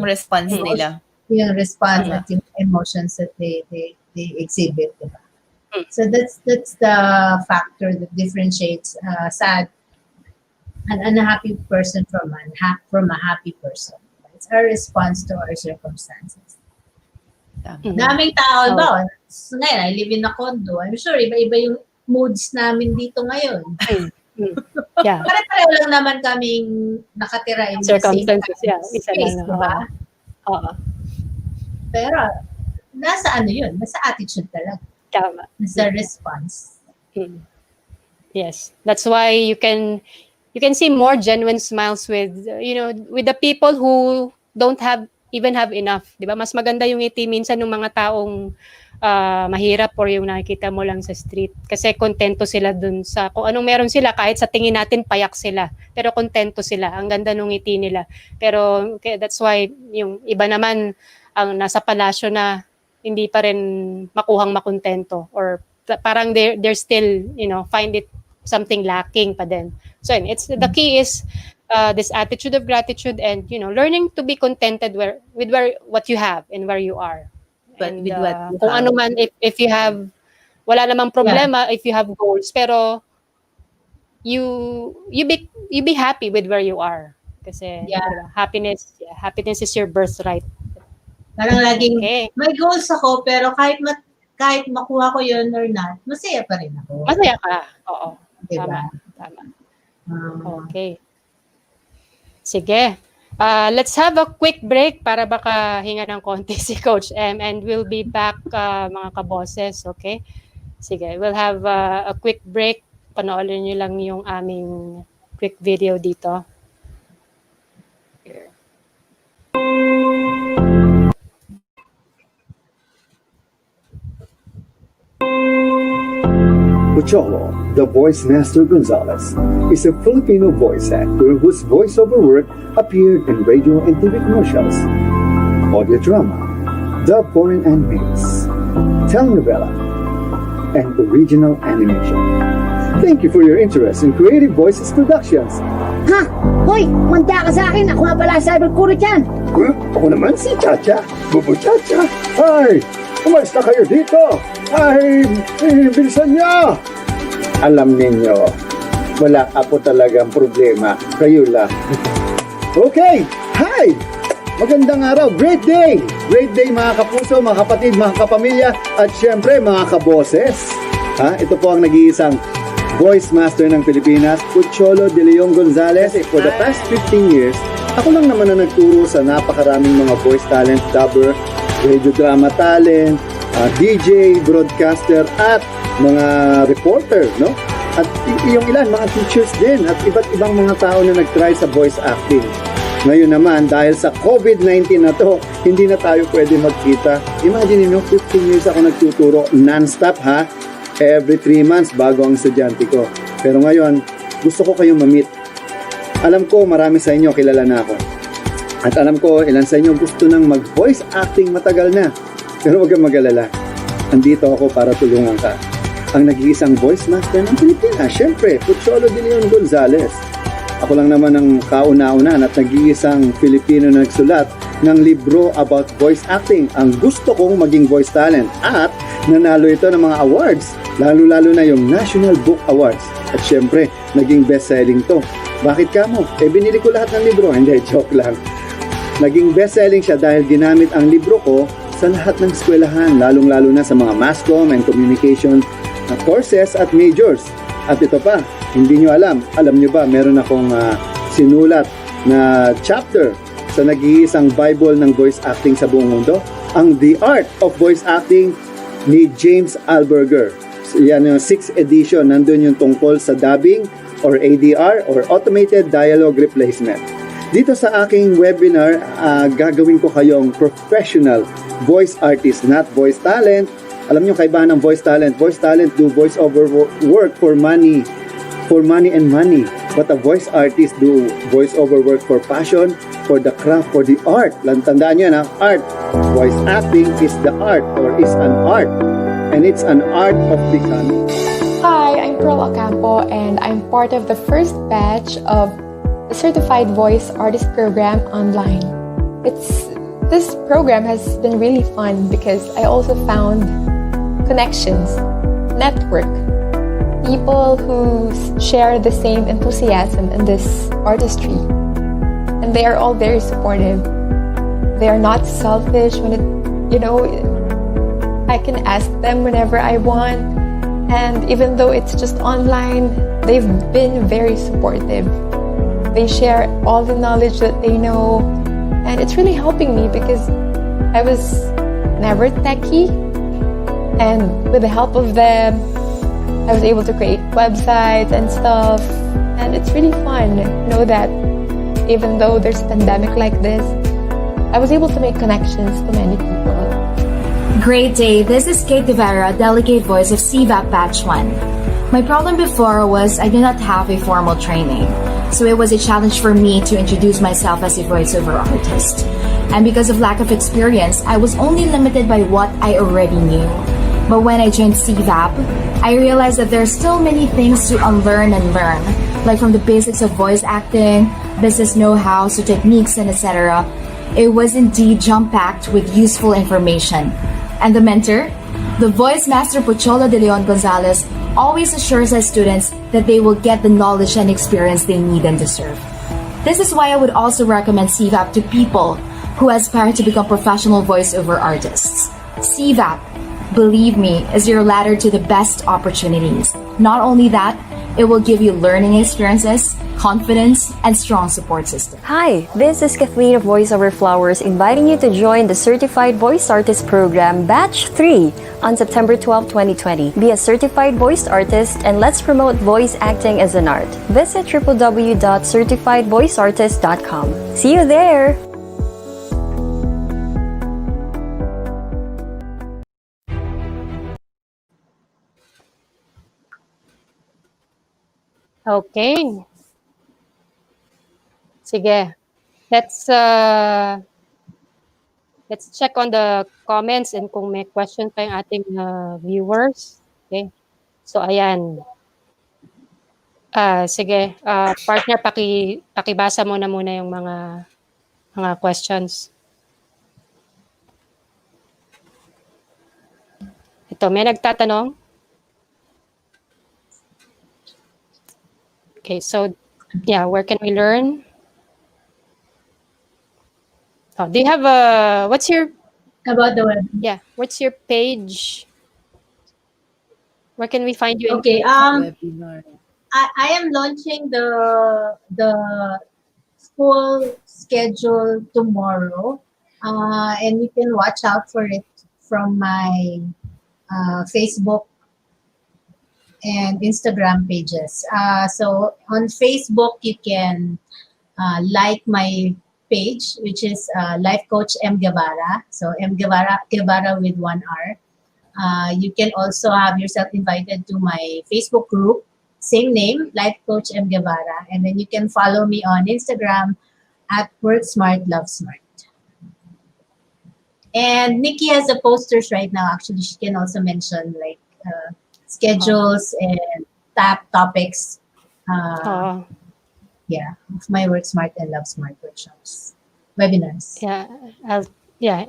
response nila. Yung response at yung emotions that they exhibit. Diba? So that's the factor that differentiates an unhappy person from a happy person. It's our response to our circumstances. Daming tao ba? So, ngayon, I live in a condo. I'm sure iba-iba yung moods namin dito ngayon. Yeah. Pare-pareho lang naman kaming nakatira in the same Circumstances, yeah. Isa space, lang. diba? Oo. Pero, nasa ano yun? Nasa attitude talaga. Tama. Nasa response. Yes. That's why you can see more genuine smiles with, with the people who don't even have enough. Di ba? Mas maganda yung ngiti minsan ng mga taong mahirap or yung nakikita mo lang sa street. Kasi kontento sila dun sa kung anong meron sila. Kahit sa tingin natin payak sila. Pero kontento sila. Ang ganda ng ngiti nila. Pero that's why yung iba naman ang nasa palasyo na hindi pa rin makuhang makontento. Or parang they're still, find it something lacking pa din. So the key is this attitude of gratitude and learning to be contented with what you have and where you are. But And, with what you kung have. ano man, if you have, wala namang problema if you have goals, pero you be happy with where you are. Kasi diba, happiness is your birthright. Parang laging, may goals ako, pero kahit makuha ko yun or not, masaya pa rin ako. Masaya ka. Oo. Diba? Tama. Okay. Sige. Let's have a quick break para baka hinga ng konti si Coach M, and we'll be back mga kaboses, okay? Sige, we'll have a quick break. Panoorin nyo lang yung aming quick video dito. Here. Pocholo, the voice master Gonzalez, is a Filipino voice actor whose voiceover work appeared in radio and TV commercials, audio drama, dub foreign animes, telenovela, and original animation. Thank you for your interest in Creative Voices Productions. Ha? Hoy! Manda ka sa akin! Ako nga pala cyber kuro dyan! Huh? Ako naman si Chacha, Bubu Chacha. Ay! Umalis na kayo dito! Ay! Bilisan niyo! Alam ninyo, wala ako talagang problema. Kayo lang. Okay! Hi! Magandang araw! Great day! Great day mga kapuso, mga kapatid, mga kapamilya, at syempre mga kaboses. Ito po ang nag-iisang voice master ng Pilipinas, Pocholo de Leon Gonzalez. For the past 15 years, ako lang naman na nagturo sa napakaraming mga voice talent, dubber, radio drama talent, DJ, broadcaster, at mga reporter, no? At yung ilan, mga teachers din, at iba't ibang mga tao na nag-try sa voice acting. Ngayon naman, dahil sa COVID-19 na to, hindi na tayo pwede magkita. Imagine niyo, 15 years ako nagtuturo, non-stop ha? Every 3 months bago ang estudyante ko. Pero ngayon, gusto ko kayong ma-meet. Alam ko, marami sa inyo kilala na ako. At alam ko, ilan sa inyo gusto nang mag-voice acting matagal na. Pero huwag kang mag-alala. Andito ako para tulungan ka. Ang nag-iisang voice master ng Pilipinas, syempre, Pocholo de Leon Gonzalez. Ako lang naman ang kauna-unan at nag-iisang Filipino na nagsulat ng libro about voice acting. Ang gusto kong maging voice talent. At nanalo ito ng mga awards, lalo-lalo na yung National Book Awards. At syempre, naging best-selling to. Bakit ka mo? Binili ko lahat ng libro. Hindi, joke lang. Naging best-selling siya dahil ginamit ang libro ko sa lahat ng eskwelahan, lalong-lalo na sa mga mass comm and communication courses at majors. At ito pa, hindi nyo alam nyo ba, meron akong sinulat na chapter sa nag-iisang Bible ng voice acting sa buong mundo, ang The Art of Voice Acting ni James Alberger. So, yan yung 6th edition, nandun yung tungkol sa dubbing or ADR or Automated Dialogue Replacement. Dito sa aking webinar, gagawin ko kayong professional voice artist, not voice talent. Alam nyo kaibahan ng voice talent. Voice talent do voice over work for money and money. But a voice artist do voice over work for passion, for the craft, for the art. Tandaan nyo na, art. Voice acting is the art or is an art. And it's an art of becoming. Hi, I'm Pearl Ocampo and I'm part of the first batch of the Certified Voice Artist Program online. This program has been really fun because I also found connections, network, people who share the same enthusiasm in this artistry. And they are all very supportive. They are not selfish when I can ask them whenever I want. And even though it's just online, they've been very supportive. They share all the knowledge that they know, and it's really helping me because I was never techie, and with the help of them, I was able to create websites and stuff, and it's really fun to know that even though there's a pandemic like this, I was able to make connections to many people. Great day, this is Guevarra, delegate voice of CVAP Batch 1. My problem before was I did not have a formal training, so it was a challenge for me to introduce myself as a voiceover artist. And because of lack of experience, I was only limited by what I already knew. But when I joined CVAP, I realized that there are still many things to unlearn and learn, like from the basics of voice acting, business know-how, so techniques, and etc. It was indeed jam-packed with useful information. And the mentor, the voice master Pochola de Leon Gonzalez, always assures his students that they will get the knowledge and experience they need and deserve. This is why I would also recommend CVAP to people who aspire to become professional voiceover artists. CVAP, believe me, is your ladder to the best opportunities. Not only that, it will give you learning experiences, confidence, and strong support system. Hi, this is Kathleen of VoiceOver Flowers inviting you to join the Certified Voice Artist Program Batch 3 on September 12, 2020. Be a certified voice artist and let's promote voice acting as an art. Visit www.certifiedvoiceartist.com. See you there! Okay. Sige. Let's check on the comments and kung may question pa yung ating viewers. Okay. So ayan. Sige, partner, pakibasa muna yung mga questions. Ito, may nagtatanong. Okay, so yeah, where can we learn? Oh, do you have what's your About the web. yeah, what's your page? Where can we find you? Okay, Webinar. I am launching the full schedule tomorrow, and you can watch out for it from my Facebook and Instagram pages. So on Facebook, you can like my page, which is Life Coach M. Guevarra. So M. Guevarra with one R. You can also have yourself invited to my Facebook group, same name, Life Coach M. Guevarra. And then you can follow me on Instagram at Work Smart, Love Smart. And Nikki has the posters right now. Actually, she can also mention like schedules and topics. Yeah, of my Work Smart and Love Smart workshops, webinars. Yeah,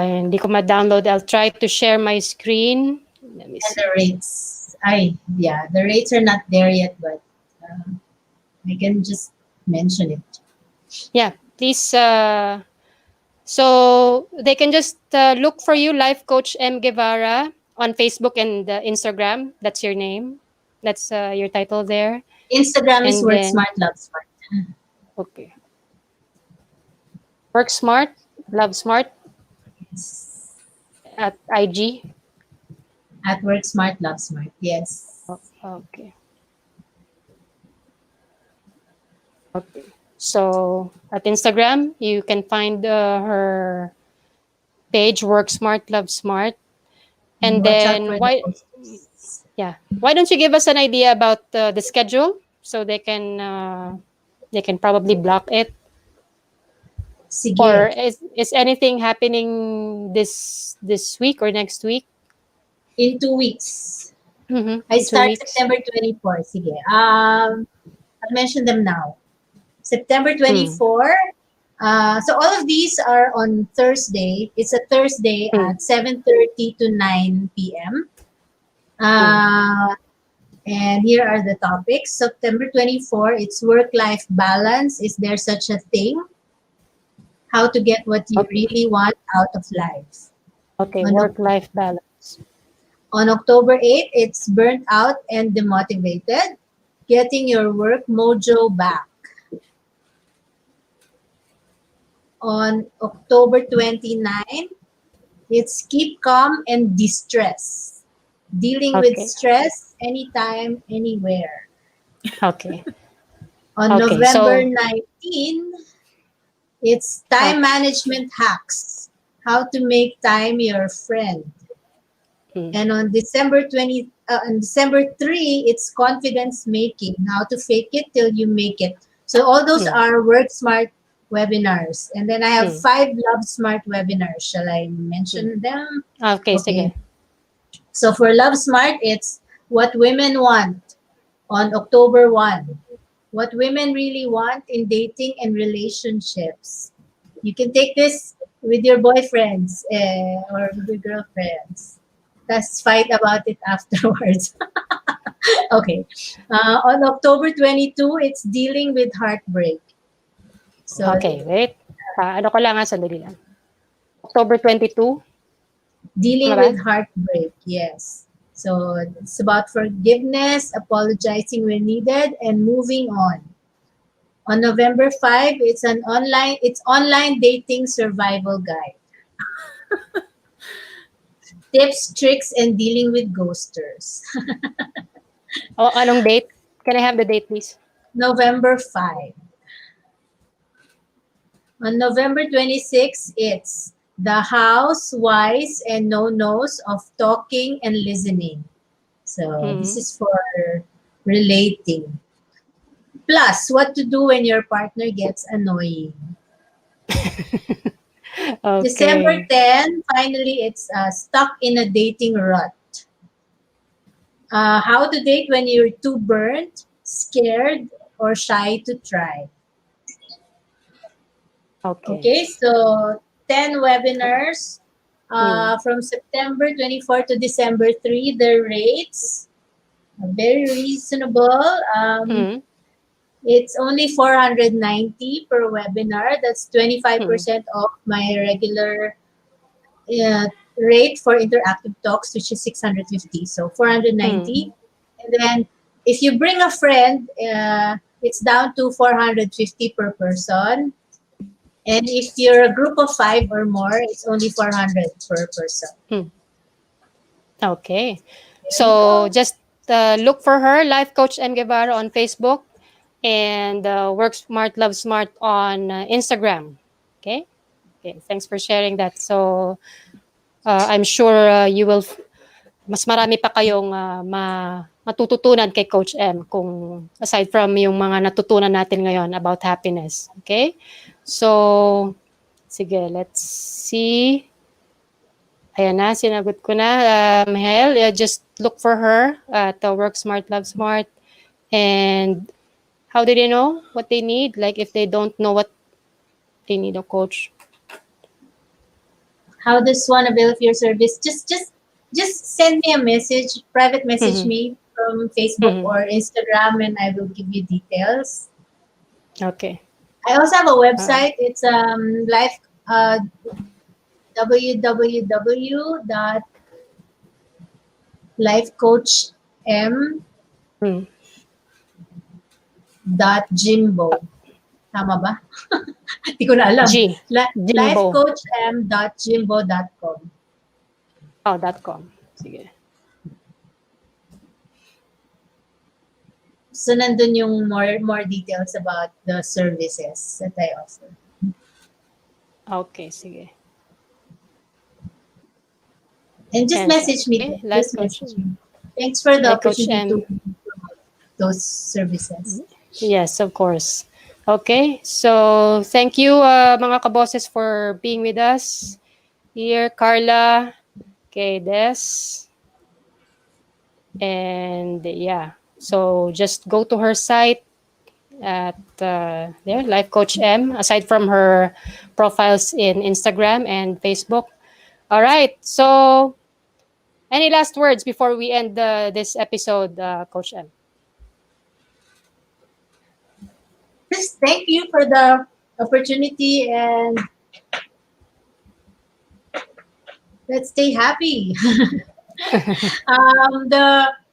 hindi ko ma-download. I'll try to share my screen. Let me And see. the rates. The rates are not there yet, but I can just mention it. Yeah, please. So they can just look for you, Life Coach M. Guevarra, on Facebook and Instagram. That's your name. That's your title there. Instagram is And Work then- Smart, Love Smart. Okay. Work Smart, Love Smart at IG. At Work Smart, Love Smart. Yes. Okay. Okay. So at Instagram, you can find her page, Work Smart, Love Smart. And Watch out then for the why don't you give us an idea about the schedule so they can probably block it? Sige. Or is anything happening this week or next week? In 2 weeks. Mm-hmm. I start September 24. Sige. I'll mention them now. September 24. So all of these are on Thursday. It's a Thursday at 7:30 to 9 p.m. And here are the topics. September 24, it's work-life balance. Is there such a thing? How to get what you really want out of life. Okay, Ano? work-life balance. On October 8th, it's Burnt Out and Demotivated, Getting Your Work Mojo Back. On October 29th, it's Keep Calm and Distress, Dealing with Okay. Stress Anytime, Anywhere. Okay. On Okay, November so 19, it's Time Management Hacks, How to Make Time Your Friend. And on December 3, it's Confidence Making, How to Fake It Till You Make It. So all those are Work Smart webinars. And then I have 5 Love Smart webinars. Shall I mention them? Okay, sige. So for Love Smart, it's What Women Want on October 1. What women really want in dating and relationships. You can take this with your boyfriends or with your girlfriends. Let's fight about it afterwards. Okay. On October 22, it's Dealing with Heartbreak. So, Okay, wait. Ano ko lang sandali lang. October 22. Dealing with Heartbreak, yes. So it's about forgiveness, apologizing when needed, and moving on. On November 5, it's online dating survival guide. Tips, tricks, and dealing with ghosters. Anong date? Can I have the date, please? November 5. On November 26, it's The Hows, Whys, and No-Nos of Talking and Listening. So this is for relating. Plus, what to do when your partner gets annoying. Okay. December 10, finally, it's Stuck in a Dating Rut. How to date when you're too burnt, scared, or shy to try. Okay, so 10 webinars from September 24 to December 3. The rates are very reasonable. It's only 490 per webinar. That's 25% off my regular rate for interactive talks, which is 650. So 490. And then if you bring a friend, it's down to 450 per person. And if you're a group of 5 or more, it's only 400 per person. Okay. So just look for her, Life Coach M. Guevarra on Facebook, and Work Smart, Love Smart on Instagram. Okay? Okay, thanks for sharing that. So I'm sure you will, mas marami pa kayong matututunan kay Coach M kung aside from yung mga natutunan natin ngayon about happiness. Okay? So, sige, let's see. Ayan na, sinagot ko na. Mihel, just look for her at Work Smart, Love Smart. And how do they know what they need? Like if they don't know what they need a coach. How does one avail of your service? Just send me a message, private message me from Facebook or Instagram, and I will give you details. Okay. I also have a website. It's www.lifecoachm.jimbo. Tama ba? Hindi ko na alam. lifecoachm.jimbo.com. Oh, .com. Sige. So, nandun yung more details about the services that I offer. Okay, sige. And just message me. Just message me. Thanks for the opportunity to promote those services. Yes, of course. Okay, so thank you mga kabosses for being with us here. Carla, kay Des, and yeah. So just go to her site at there, Life Coach M, aside from her profiles in Instagram and Facebook. All right. So any last words before we end this episode, Coach M? Just thank you for the opportunity and let's stay happy.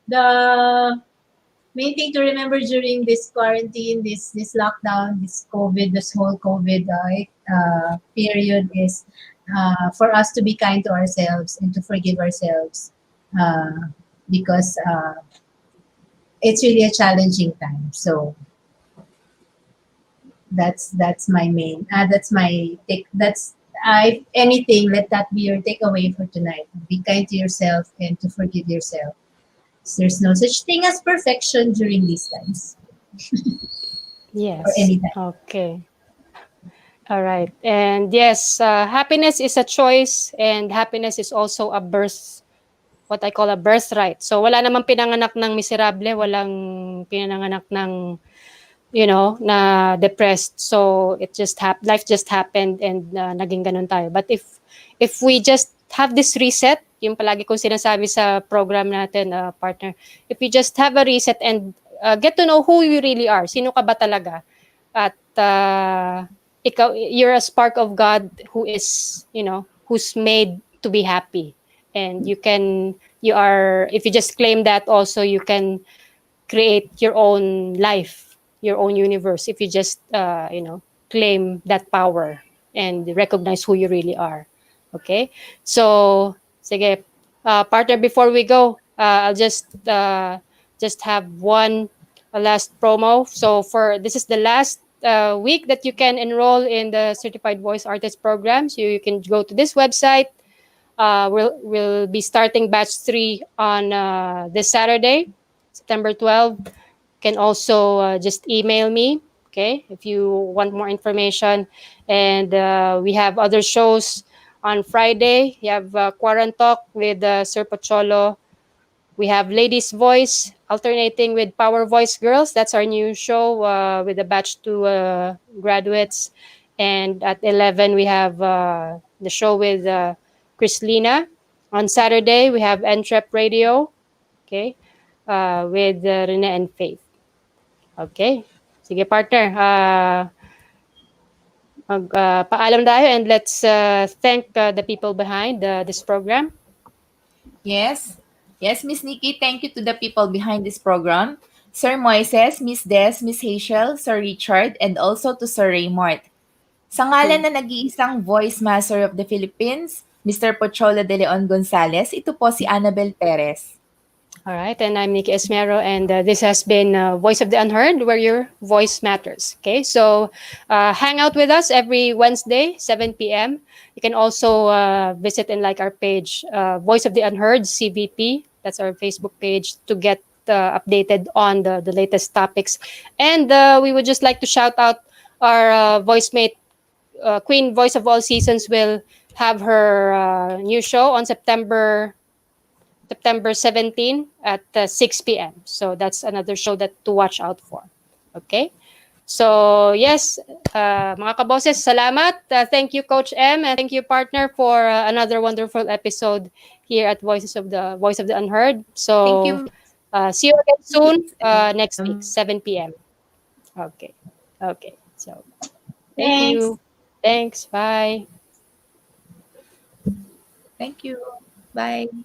The main thing to remember during this quarantine, this lockdown, this whole COVID period is for us to be kind to ourselves and to forgive ourselves because it's really a challenging time. So that's my main that's my take. That's I anything, let that be your takeaway for tonight. Be kind to yourself and to forgive yourself. There's no such thing as perfection during these times. Yes. Or anytime. Okay. All right. And yes, happiness is a choice, and happiness is also a birth, what I call a birthright. So wala namang pinanganak ng miserable, walang pinanganak ng na depressed. So life just happened, and naging ganun tayo. But if we just have this reset, yung palagi kong sinasabi sa program natin, partner, if we just have a reset and get to know who you really are, sino ka ba talaga, at you're a spark of God who is, who's made to be happy. And if you just claim that, also you can create your own life, your own universe, if you just claim that power and recognize who you really are. Okay? So sige, partner, before we go, I'll just have one last promo. So this is the last week that you can enroll in the Certified Voice Artist program. So you can go to this website. We'll be starting batch 3 on this Saturday, September 12. You can also just email me, okay, if you want more information. And we have other shows on Friday. You have Quarant Talk with Sir Pocholo. We have Ladies' Voice alternating with Power Voice Girls. That's our new show with the batch 2 graduates. And at 11, we have the show with Chris Lina. On Saturday, we have Entrep Radio, okay, with Rene and Faith. Okay. Sige, partner. Paalam tayo, and let's thank the people behind this program. Yes. Yes, Miss Nikki, thank you to the people behind this program. Sir Moises, Miss Des, Miss Hazel, Sir Richard, and also to Sir Raymart. Sa ngalan na nag-iisang voice master of the Philippines, Mr. Pocholo de Leon Gonzalez, ito po si Annabel Perez. All right, and I'm Nikki Esmero, and this has been Voice of the Unheard, where your voice matters. Okay, so hang out with us every Wednesday, 7 p.m. You can also visit and like our page, Voice of the Unheard, CVP. That's our Facebook page, to get updated on the latest topics. And we would just like to shout out our voice mate, Queen Voice of All Seasons, will have her new show on September 17 at 6 p.m. So that's another show to watch out for. Okay? So yes, mga kaboses, salamat. Thank you, Coach M, and thank you, partner, for another wonderful episode here at Voice of the Unheard. So thank you. See you again soon next week, 7 p.m. Okay. So thank you. Thanks. Bye. Thank you. Bye.